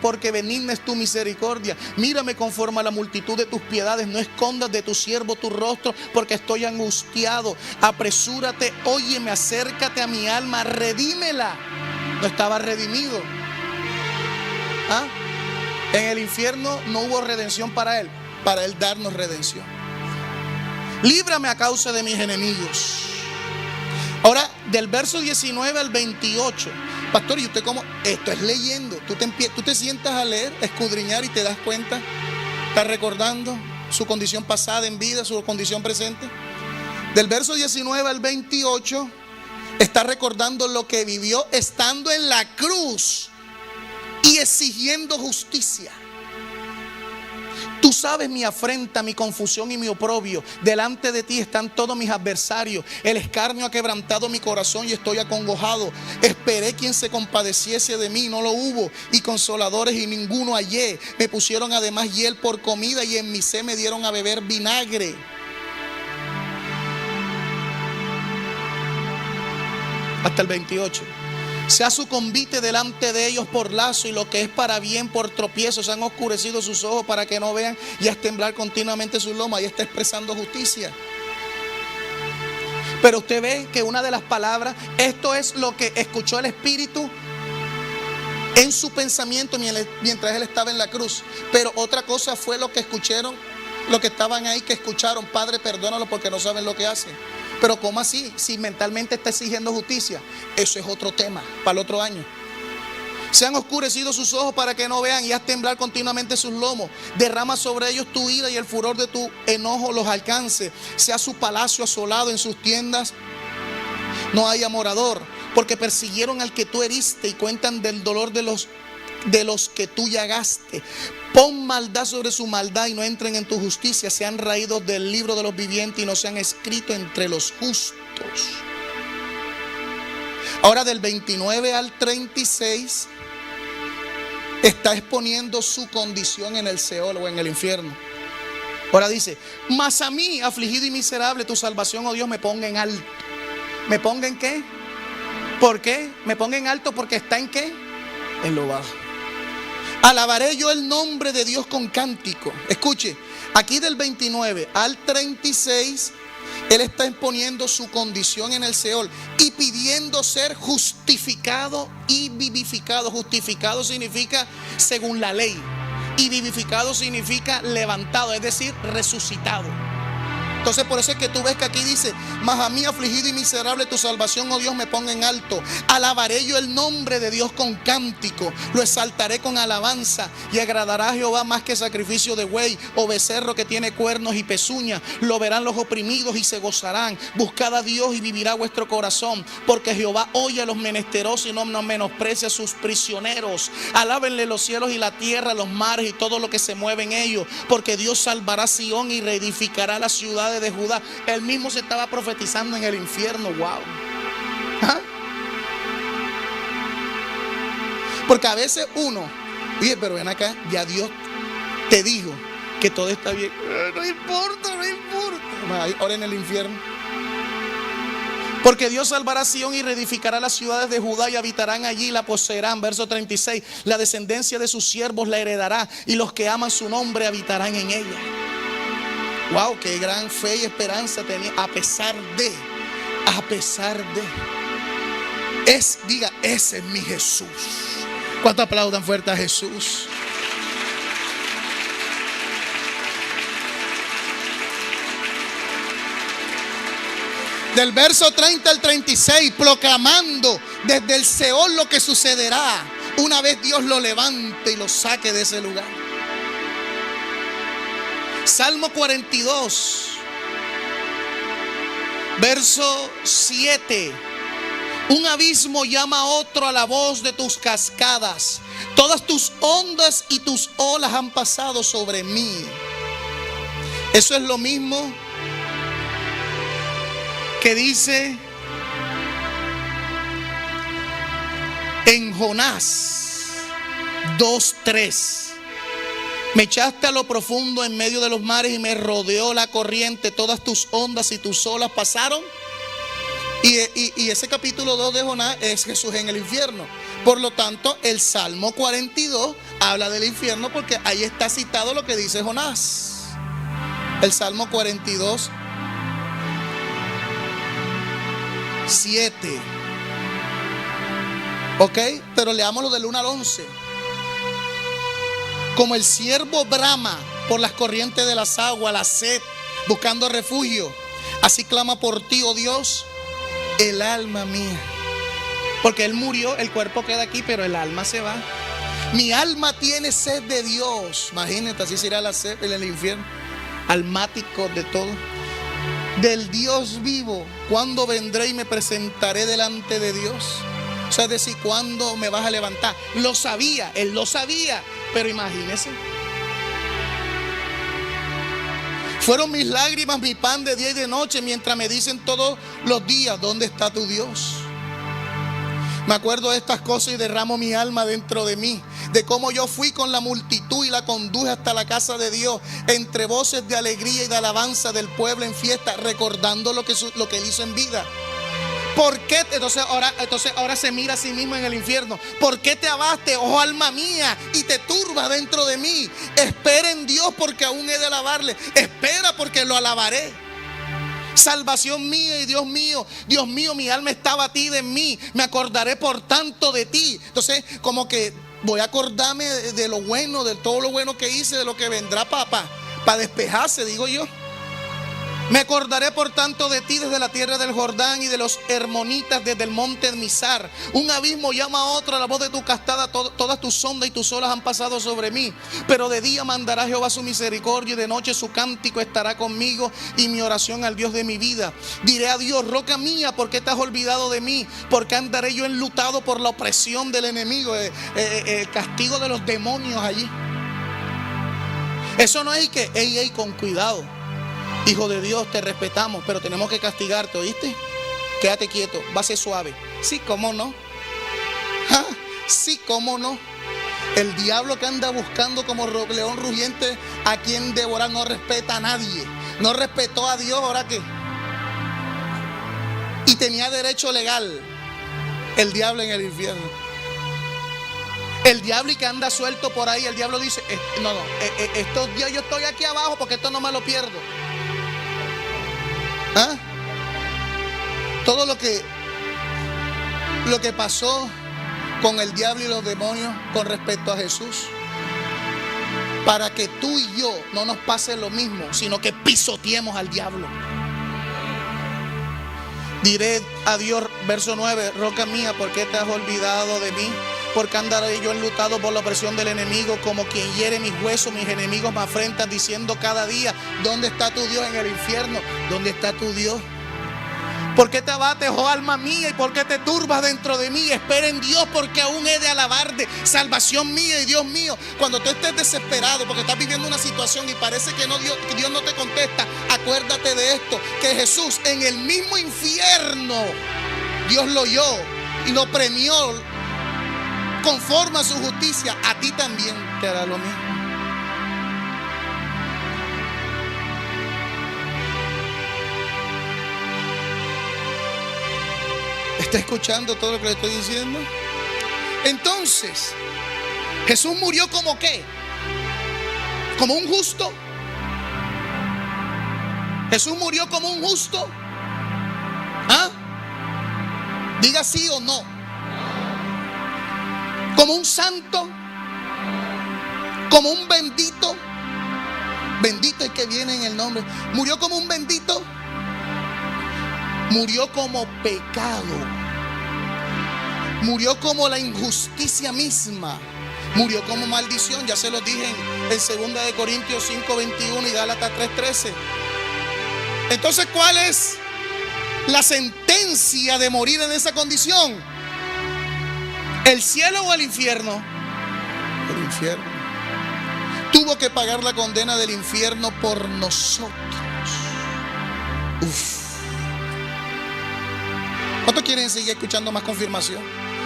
porque benigna es tu misericordia. Mírame conforme a la multitud de tus piedades. No escondas de tu siervo tu rostro, porque estoy angustiado. Apresúrate, óyeme, acércate a mi alma, redímela. No estaba redimido. En el infierno no hubo redención para él darnos redención. Líbrame a causa de mis enemigos. Ahora, del verso 19 al 28, pastor, ¿y usted cómo? Esto es leyendo. Tú te sientas a leer, a escudriñar y te das cuenta. Estás recordando su condición pasada en vida, su condición presente. Del verso 19 al 28, está recordando lo que vivió estando en la cruz y exigiendo justicia. Tú sabes mi afrenta, mi confusión y mi oprobio. Delante de ti están todos mis adversarios. El escarnio ha quebrantado mi corazón y estoy acongojado. Esperé quien se compadeciese de mí, no lo hubo. Y consoladores y ninguno hallé. Me pusieron además hiel por comida y en mi sed me dieron a beber vinagre. Hasta el 28. Sea su convite delante de ellos por lazo, y lo que es para bien por tropiezo. Se han oscurecido sus ojos para que no vean, y haz temblar continuamente sus lomas. Ahí está expresando justicia. Pero usted ve que una de las palabras, esto es lo que escuchó el Espíritu en su pensamiento mientras él estaba en la cruz. Pero otra cosa fue lo que escucharon, lo que estaban ahí, que escucharon: Padre, perdónalo porque no saben lo que hacen. Pero ¿cómo así? Si mentalmente está exigiendo justicia. Eso es otro tema para el otro año. Se han oscurecido sus ojos para que no vean, y haz temblar continuamente sus lomos. Derrama sobre ellos tu ira, y el furor de tu enojo los alcance. Sea su palacio asolado, en sus tiendas no haya morador. Porque persiguieron al que tú heriste y cuentan del dolor de los que tú llagaste. Pon maldad sobre su maldad y no entren en tu justicia. Sean raídos del libro de los vivientes y no sean escritos entre los justos. Ahora, del 29 al 36 está exponiendo su condición en el Seol o en el infierno. Ahora dice: mas a mí, afligido y miserable, tu salvación, oh Dios, me ponga en alto. ¿Me ponga en qué? ¿Por qué? Me ponga en alto porque está en qué? En lo bajo. Alabaré yo el nombre de Dios con cántico. Escuche, aquí del 29 al 36, él está exponiendo su condición en el Seol y pidiendo ser justificado y vivificado. Justificado significa según la ley, y vivificado significa levantado, es decir, resucitado. Entonces por eso es que tú ves que aquí dice: mas a mí, afligido y miserable, tu salvación, oh Dios, me ponga en alto. Alabaré yo el nombre de Dios con cántico. Lo exaltaré con alabanza. Y agradará a Jehová más que sacrificio de buey o becerro que tiene cuernos y pezuñas. Lo verán los oprimidos y se gozarán. Buscad a Dios y vivirá vuestro corazón. Porque Jehová oye a los menesterosos y no menosprecia a sus prisioneros. Alábenle los cielos y la tierra, los mares y todo lo que se mueve en ellos. Porque Dios salvará a Sión y reedificará la ciudad de Judá. Él mismo se estaba profetizando en el infierno. Wow. Porque a veces uno, oye, pero ven acá, ya Dios te dijo que todo está bien. No importa. Ahora en el infierno. Porque Dios salvará a Sión y reedificará las ciudades de Judá, y habitarán allí y la poseerán. Verso 36. La descendencia de sus siervos la heredará, y los que aman su nombre habitarán en ella. Wow, qué gran fe y esperanza tenía, a pesar de. Diga, ese es mi Jesús. ¿Cuánto aplaudan fuerte a Jesús? Del verso 30 al 36, proclamando desde el Seol lo que sucederá una vez Dios lo levante y lo saque de ese lugar. Salmo 42, verso 7. Un abismo llama a otro a la voz de tus cascadas. Todas tus ondas y tus olas han pasado sobre mí. Eso es lo mismo que dice en Jonás 2:3. Me echaste a lo profundo en medio de los mares y me rodeó la corriente. Todas tus ondas y tus olas pasaron. Y ese capítulo 2 de Jonás es Jesús en el infierno. Por lo tanto, el Salmo 42 habla del infierno porque ahí está citado lo que dice Jonás. El Salmo 42, 7. ¿Ok? Pero leámoslo del 1 al 11. Como el ciervo brama por las corrientes de las aguas, la sed, buscando refugio, así clama por ti, oh Dios, el alma mía. Porque Él murió, el cuerpo queda aquí, pero el alma se va. Mi alma tiene sed de Dios. Imagínate, así será la sed en el infierno. Almático de todo. Del Dios vivo. ¿Cuándo vendré y me presentaré delante de Dios? O sea, es decir, ¿cuándo me vas a levantar? Lo sabía, Él lo sabía. Pero imagínese. Fueron mis lágrimas, mi pan de día y de noche, mientras me dicen todos los días, ¿dónde está tu Dios? Me acuerdo de estas cosas y derramo mi alma dentro de mí, de cómo yo fui con la multitud y la conduje hasta la casa de Dios, entre voces de alegría y de alabanza del pueblo en fiesta, recordando lo que Él hizo en vida. ¿Por qué? Entonces ahora se mira a sí mismo en el infierno. ¿Por qué te abaste, oh alma mía, y te turbas dentro de mí? Espera en Dios porque aún he de alabarle. Espera porque lo alabaré. Salvación mía y Dios mío, mi alma está abatida en mí. Me acordaré por tanto de ti. Entonces, como que voy a acordarme de lo bueno, de todo lo bueno que hice, de lo que vendrá para despejarse, digo yo. Me acordaré por tanto de ti desde la tierra del Jordán y de los hermonitas desde el monte de Mizar. Un abismo llama a otro a la voz de tu castada. Todas tus ondas y tus olas han pasado sobre mí. Pero de día mandará Jehová su misericordia y de noche su cántico estará conmigo y mi oración al Dios de mi vida. Diré a Dios, roca mía, ¿por qué te has olvidado de mí? ¿Por qué andaré yo enlutado por la opresión del enemigo? El castigo de los demonios allí. Eso no es que, ey, con cuidado. Hijo de Dios, te respetamos, pero tenemos que castigarte, ¿oíste? Quédate quieto, va a ser suave. Sí, cómo no. ¿Ja? Sí, cómo no. El diablo que anda buscando como león rugiente a quien devorar no respeta a nadie. No respetó a Dios, ¿ahora qué? Y tenía derecho legal el diablo en el infierno. El diablo y que anda suelto por ahí, el diablo dice, estos días yo estoy aquí abajo porque esto no me lo pierdo. ¿Ah? Todo lo que pasó con el diablo y los demonios con respecto a Jesús, para que tú y yo no nos pase lo mismo, sino que pisoteemos al diablo. Diré a Dios, verso 9, roca mía, ¿por qué te has olvidado de mí? Porque andaré yo enlutado por la opresión del enemigo, como quien hiere mis huesos, mis enemigos me afrentan, diciendo cada día, ¿dónde está tu Dios en el infierno? ¿Dónde está tu Dios? ¿Por qué te abates, oh alma mía, y por qué te turbas dentro de mí? Espera en Dios porque aún he de alabarte, salvación mía y Dios mío. Cuando tú estés desesperado porque estás viviendo una situación y parece que Dios no te contesta, acuérdate de esto, que Jesús en el mismo infierno, Dios lo oyó y lo premió. Conforme a su justicia, a ti también te hará lo mismo. ¿Está escuchando todo lo que le estoy diciendo? Entonces, Jesús murió como ¿qué? Como un justo. Jesús murió como un justo. ¿Ah? Diga sí o no. Como un santo, como un bendito. Bendito el que viene en el nombre. Murió como un bendito. Murió como pecado. Murió como la injusticia misma. Murió como maldición. Ya se lo dije en 2 de Corintios 5:21 y Gálatas 3:13. Entonces, ¿cuál es la sentencia de morir en esa condición? ¿El cielo o el infierno? El infierno. Tuvo que pagar la condena del infierno por nosotros. ¿Cuántos quieren seguir escuchando más confirmación?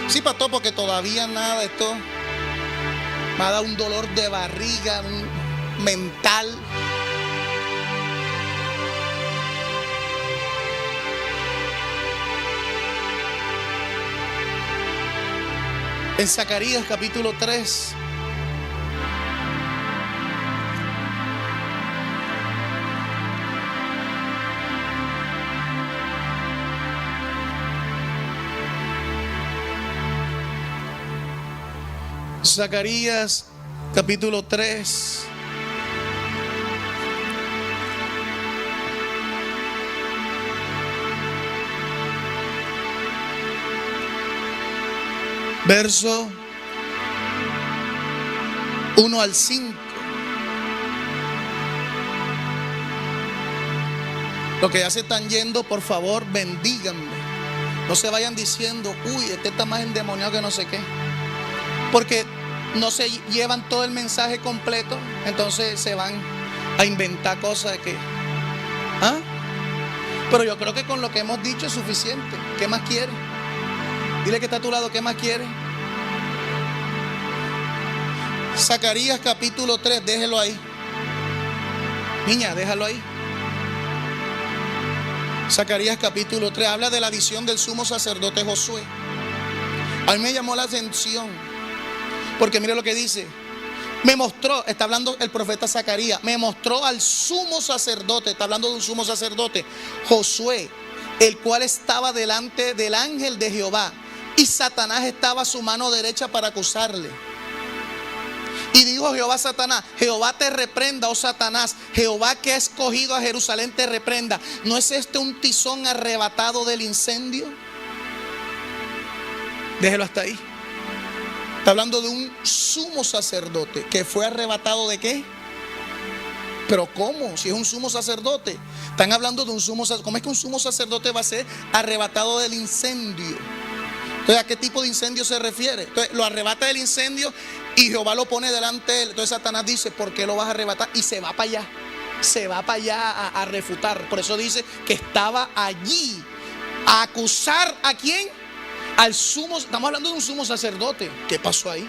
Sí, pastor, porque todavía nada de esto me ha dado un dolor de barriga mental. En Zacarías capítulo 3. Zacarías capítulo 3. Verso 1 al 5. Los que ya se están yendo, por favor, bendíganme. No se vayan diciendo, uy, este está más endemoniado que no sé qué. Porque no se llevan todo el mensaje completo, entonces se van a inventar cosas de que, ¿ah? Pero yo creo que con lo que hemos dicho es suficiente. ¿Qué más quiere? Dile que está a tu lado, ¿qué más quiere? Zacarías capítulo 3, déjelo ahí. Niña, déjalo ahí. Zacarías capítulo 3 habla de la visión del sumo sacerdote Josué. A mí me llamó la atención, porque mire lo que dice. Me mostró, está hablando el profeta Zacarías, me mostró al sumo sacerdote, está hablando de un sumo sacerdote, Josué, el cual estaba delante del ángel de Jehová, y Satanás estaba a su mano derecha para acusarle. Y dijo Jehová a Satanás, Jehová te reprenda, oh Satanás, Jehová que ha escogido a Jerusalén te reprenda. ¿No es este un tizón arrebatado del incendio? Déjelo hasta ahí. Está hablando de un sumo sacerdote que fue arrebatado ¿de qué? Pero ¿cómo? Si es un sumo sacerdote. Están hablando de un sumo sacerdote. ¿Cómo es que un sumo sacerdote va a ser arrebatado del incendio? Entonces, ¿a qué tipo de incendio se refiere? Entonces, lo arrebata del incendio y Jehová lo pone delante de él. Entonces Satanás dice, ¿por qué lo vas a arrebatar? Y se va para allá. Se va para allá a refutar. Por eso dice que estaba allí a acusar ¿a quién? Al sumo. Estamos hablando de un sumo sacerdote. ¿Qué pasó ahí?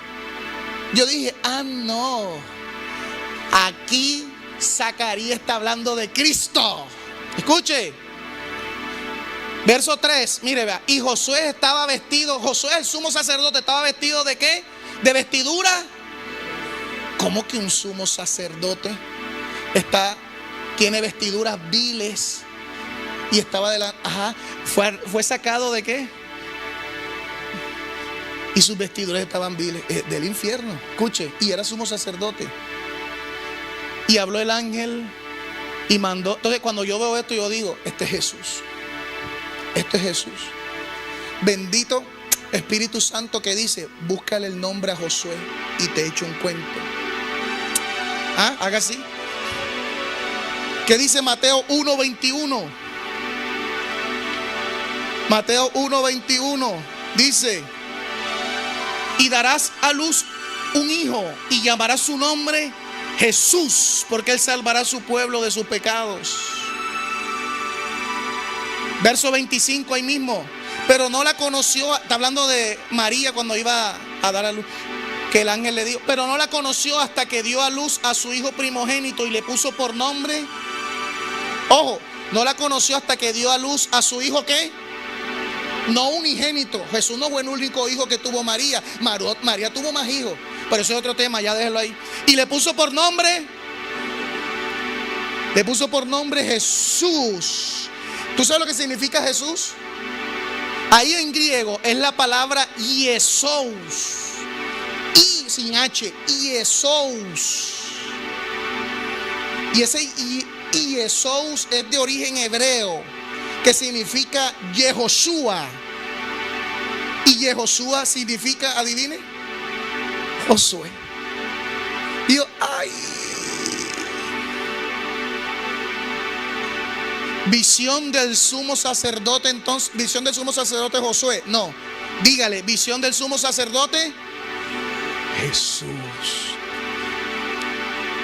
Yo dije, no. Aquí Zacarías está hablando de Cristo. Escuche. Verso 3, mire, vea. Y Josué estaba vestido, Josué el sumo sacerdote estaba vestido ¿de qué? De vestidura. ¿Cómo que un sumo sacerdote tiene vestiduras viles? Y estaba fue sacado ¿de qué? Y sus vestiduras estaban viles, del infierno. Escuche, y era sumo sacerdote. Y habló el ángel y mandó. Entonces cuando yo veo esto yo digo, este es Jesús. Este es Jesús. Bendito Espíritu Santo que dice, búscale el nombre a Josué y te echo un cuento. Haga así. ¿Qué dice Mateo 1:21? Mateo 1:21 dice, y darás a luz un hijo y llamarás su nombre Jesús, porque él salvará a su pueblo de sus pecados. Verso 25 ahí mismo. Pero no la conoció, está hablando de María cuando iba a dar a luz, que el ángel le dijo, pero no la conoció hasta que dio a luz a su hijo primogénito y le puso por nombre. Ojo, no la conoció hasta que dio a luz a su hijo ¿qué? No unigénito. Jesús no fue el único hijo que tuvo María. María tuvo más hijos. Pero eso es otro tema, ya déjelo ahí. Y le puso por nombre Jesús. ¿Tú sabes lo que significa Jesús? Ahí en griego es la palabra Iesous. I sin H, Iesous. Y ese Iesous es de origen hebreo, que significa Yehoshua. Y Yehoshua significa, adivine, Josué. Y yo, visión del sumo sacerdote, entonces, visión del sumo sacerdote Josué. No, dígale, visión del sumo sacerdote Jesús.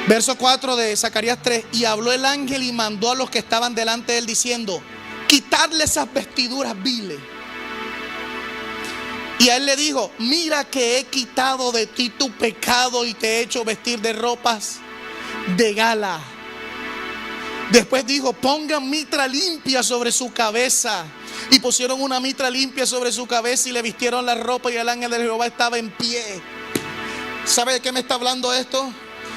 Verso 4 de Zacarías 3. Y habló el ángel y mandó a los que estaban delante de él diciendo, quitarle esas vestiduras viles. Y a él le dijo, mira que he quitado de ti tu pecado y te he hecho vestir de ropas de gala. Después dijo: pongan mitra limpia sobre su cabeza. Y pusieron una mitra limpia sobre su cabeza y le vistieron la ropa, y el ángel de Jehová estaba en pie. ¿Sabe de qué me está hablando esto?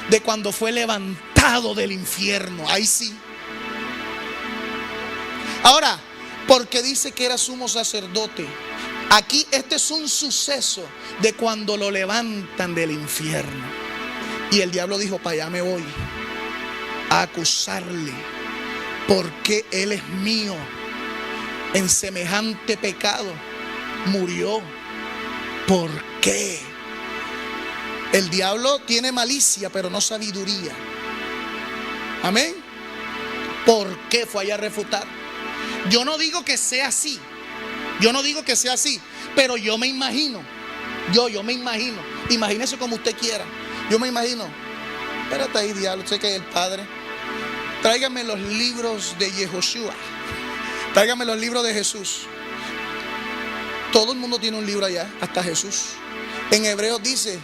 De cuando fue levantado del infierno. Ahí sí. Ahora, porque dice que era sumo sacerdote. Aquí este es un suceso de cuando lo levantan del infierno. Y el diablo dijo: para allá me voy a acusarle, porque él es mío. En semejante pecado murió. ¿Por qué? El diablo tiene malicia, pero no sabiduría. Amén. ¿Por qué fue allá a refutar? Yo no digo que sea así. Yo no digo que sea así, pero yo me imagino. Yo me imagino. Imagínese como usted quiera. Yo me imagino. Espérate ahí, diablo. Sé que es el Padre. Tráigame los libros de Yehoshua. Tráigame los libros de Jesús. Todo el mundo tiene un libro allá, hasta Jesús. En Hebreos dice: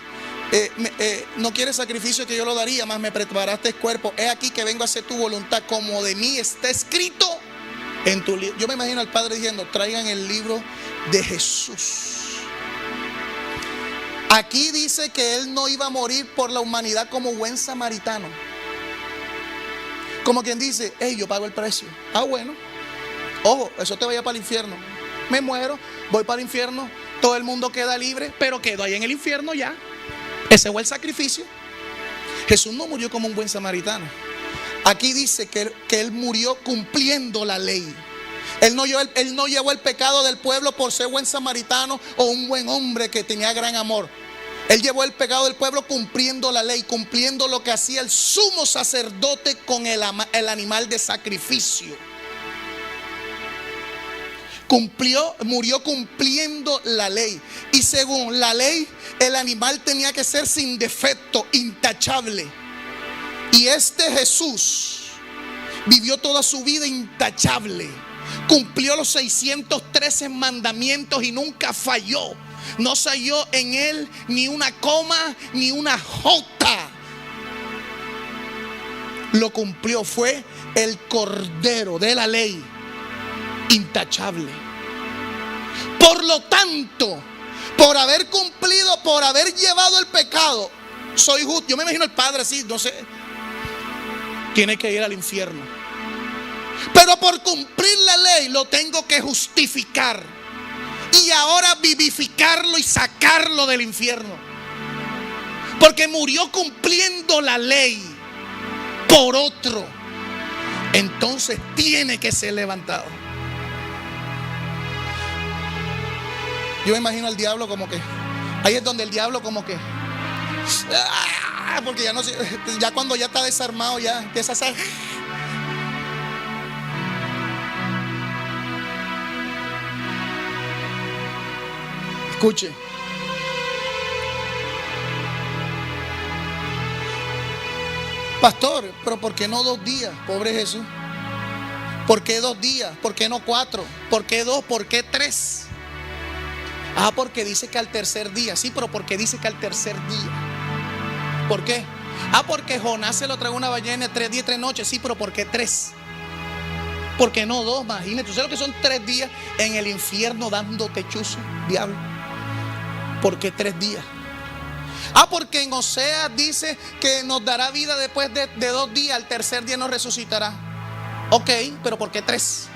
no quieres sacrificio que yo lo daría, mas me preparaste el cuerpo. He aquí que vengo a hacer tu voluntad, como de mí está escrito en tu libro. Yo me imagino al Padre diciendo: traigan el libro de Jesús. Aquí dice que Él no iba a morir por la humanidad como buen samaritano. Como quien dice: hey, yo pago el precio. Ah, bueno. Ojo, eso te vaya para el infierno. Me muero, voy para el infierno, todo el mundo queda libre, pero quedo ahí en el infierno ya. Ese fue el sacrificio. Jesús no murió como un buen samaritano. Aquí dice que Él murió cumpliendo la ley. Él no llevó el pecado del pueblo por ser buen samaritano o un buen hombre que tenía gran amor. Él llevó el pecado del pueblo cumpliendo la ley, cumpliendo lo que hacía el sumo sacerdote con el animal de sacrificio. Murió cumpliendo la ley. Y según la ley, el animal tenía que ser sin defecto, intachable. Y este Jesús vivió toda su vida intachable. Cumplió los 613 mandamientos y nunca falló. No salió en él ni una coma ni una jota. Lo cumplió, fue el cordero de la ley, intachable. Por lo tanto, por haber cumplido, por haber llevado el pecado, soy justo. Yo me imagino al Padre así, no sé, tiene que ir al infierno. Pero por cumplir la ley lo tengo que justificar. Y ahora vivificarlo y sacarlo del infierno. Porque murió cumpliendo la ley por otro. Entonces tiene que ser levantado. Yo me imagino al diablo como que, ahí es donde el diablo como que, porque ya no, ya cuando ya está desarmado ya empieza a hacer. Escuche. Pastor, pero ¿por qué no 2 días? Pobre Jesús. ¿Por qué 2 días? ¿Por qué no 4? ¿Por qué 2? ¿Por qué 3? Ah, porque dice que al tercer día. Sí, pero ¿por qué dice que al tercer día? ¿Por qué? Ah, porque Jonás se lo tragó una ballena 3 días y 3 noches. Sí, pero ¿por qué 3? ¿Por qué no 2? Imagínate, ¿tú sabes lo que son 3 días en el infierno dándote chuzo, diablo? ¿Por qué 3 días? Ah, porque en Oseas dice que nos dará vida después de 2 días, al tercer día nos resucitará. Ok, pero ¿por qué 3?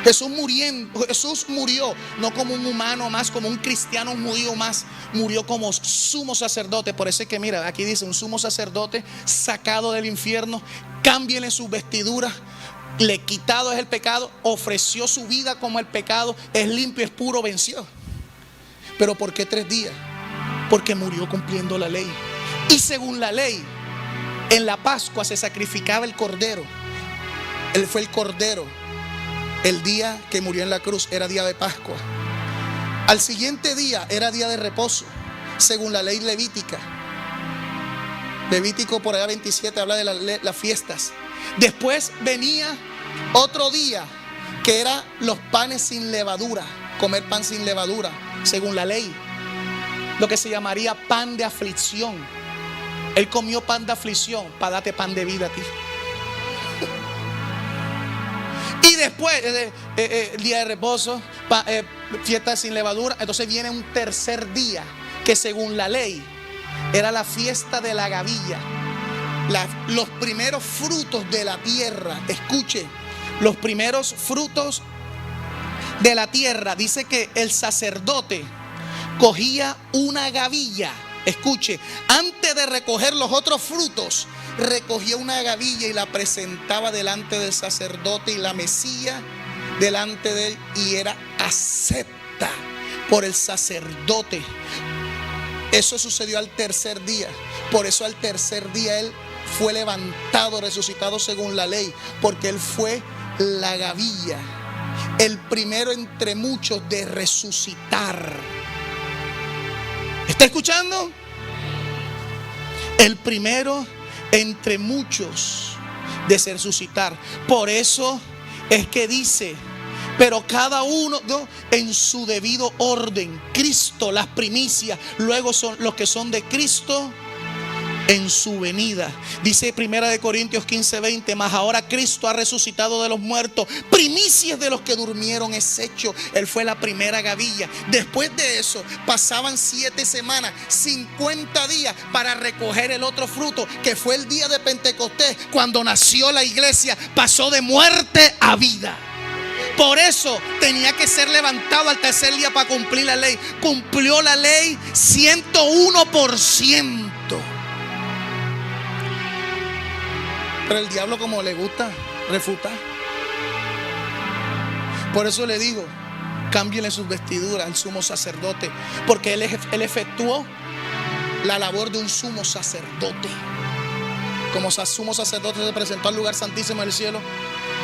Jesús murió no como un humano más, como un cristiano judío más, murió como sumo sacerdote. Por eso es que mira, aquí dice un sumo sacerdote sacado del infierno, cámbienle sus vestiduras, le quitado es el pecado, ofreció su vida como el pecado, es limpio, es puro, venció. Pero ¿por qué 3 días? Porque murió cumpliendo la ley. Y según la ley, en la Pascua se sacrificaba el cordero. Él fue el cordero. El día que murió en la cruz era día de Pascua. Al siguiente día era día de reposo, según la ley levítica. Levítico por allá 27 habla de las fiestas. Después venía otro día que era los panes sin levadura, comer pan sin levadura, según la ley. Lo que se llamaría pan de aflicción. Él comió pan de aflicción para darte pan de vida a ti. Y después, el día de reposo, fiesta sin levadura. Entonces viene un tercer día, que según la ley era la fiesta de la gavilla. Los primeros frutos de la tierra. Escuche, los primeros frutos de la tierra. Dice que el sacerdote cogía una gavilla. Escuche, antes de recoger los otros frutos, recogía una gavilla y la presentaba delante del sacerdote y la mecía delante de él, y era acepta por el sacerdote. Eso sucedió al tercer día. Por eso al tercer día él fue levantado, resucitado según la ley, porque él fue la gavilla, el primero entre muchos de resucitar. ¿Está escuchando? El primero entre muchos de resucitar. Por eso es que dice, pero cada uno, ¿no?, en su debido orden. Cristo, las primicias, luego son los que son de Cristo en su venida. Dice 1 Corintios 15:20, mas ahora Cristo ha resucitado de los muertos, primicias de los que durmieron es hecho. Él fue la primera gavilla. Después de eso pasaban 7 semanas, 50 días para recoger el otro fruto, que fue el día de Pentecostés, cuando nació la iglesia. Pasó de muerte a vida. Por eso tenía que ser levantado al tercer día para cumplir la ley. Cumplió la ley 101%. Pero el diablo, como le gusta refutar. Por eso le digo, cámbienle sus vestiduras al sumo sacerdote, porque él efectuó la labor de un sumo sacerdote. Como sumo sacerdote se presentó al lugar santísimo del cielo,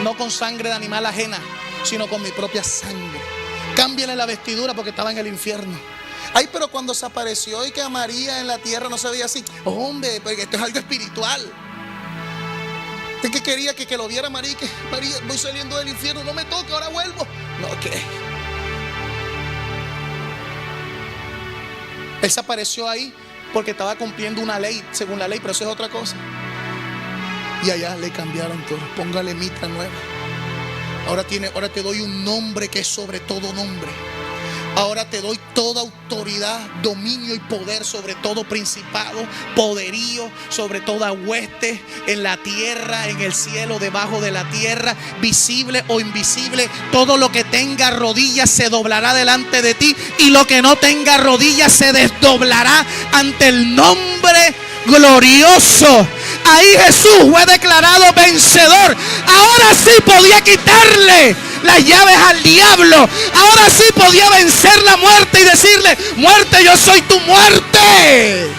no con sangre de animal ajena, sino con mi propia sangre. Cámbienle la vestidura porque estaba en el infierno. Ay, pero cuando se apareció y que a María en la tierra no se veía así. Hombre, porque esto es algo espiritual. Es que quería que lo viera María, que María, voy saliendo del infierno, no me toque, ahora vuelvo. No, ¿qué? Él se apareció ahí porque estaba cumpliendo una ley, según la ley, pero eso es otra cosa. Y allá le cambiaron todo. Póngale mitra nueva. Ahora te doy un nombre que es sobre todo nombre. Ahora te doy toda autoridad, dominio y poder sobre todo principado, poderío, sobre toda hueste, en la tierra, en el cielo, debajo de la tierra, visible o invisible. Todo lo que tenga rodillas se doblará delante de ti, y lo que no tenga rodillas se desdoblará ante el nombre glorioso. Ahí Jesús fue declarado vencedor. Ahora sí podía quitarle las llaves al diablo. Ahora sí podía vencer la muerte y decirle: muerte, yo soy tu muerte.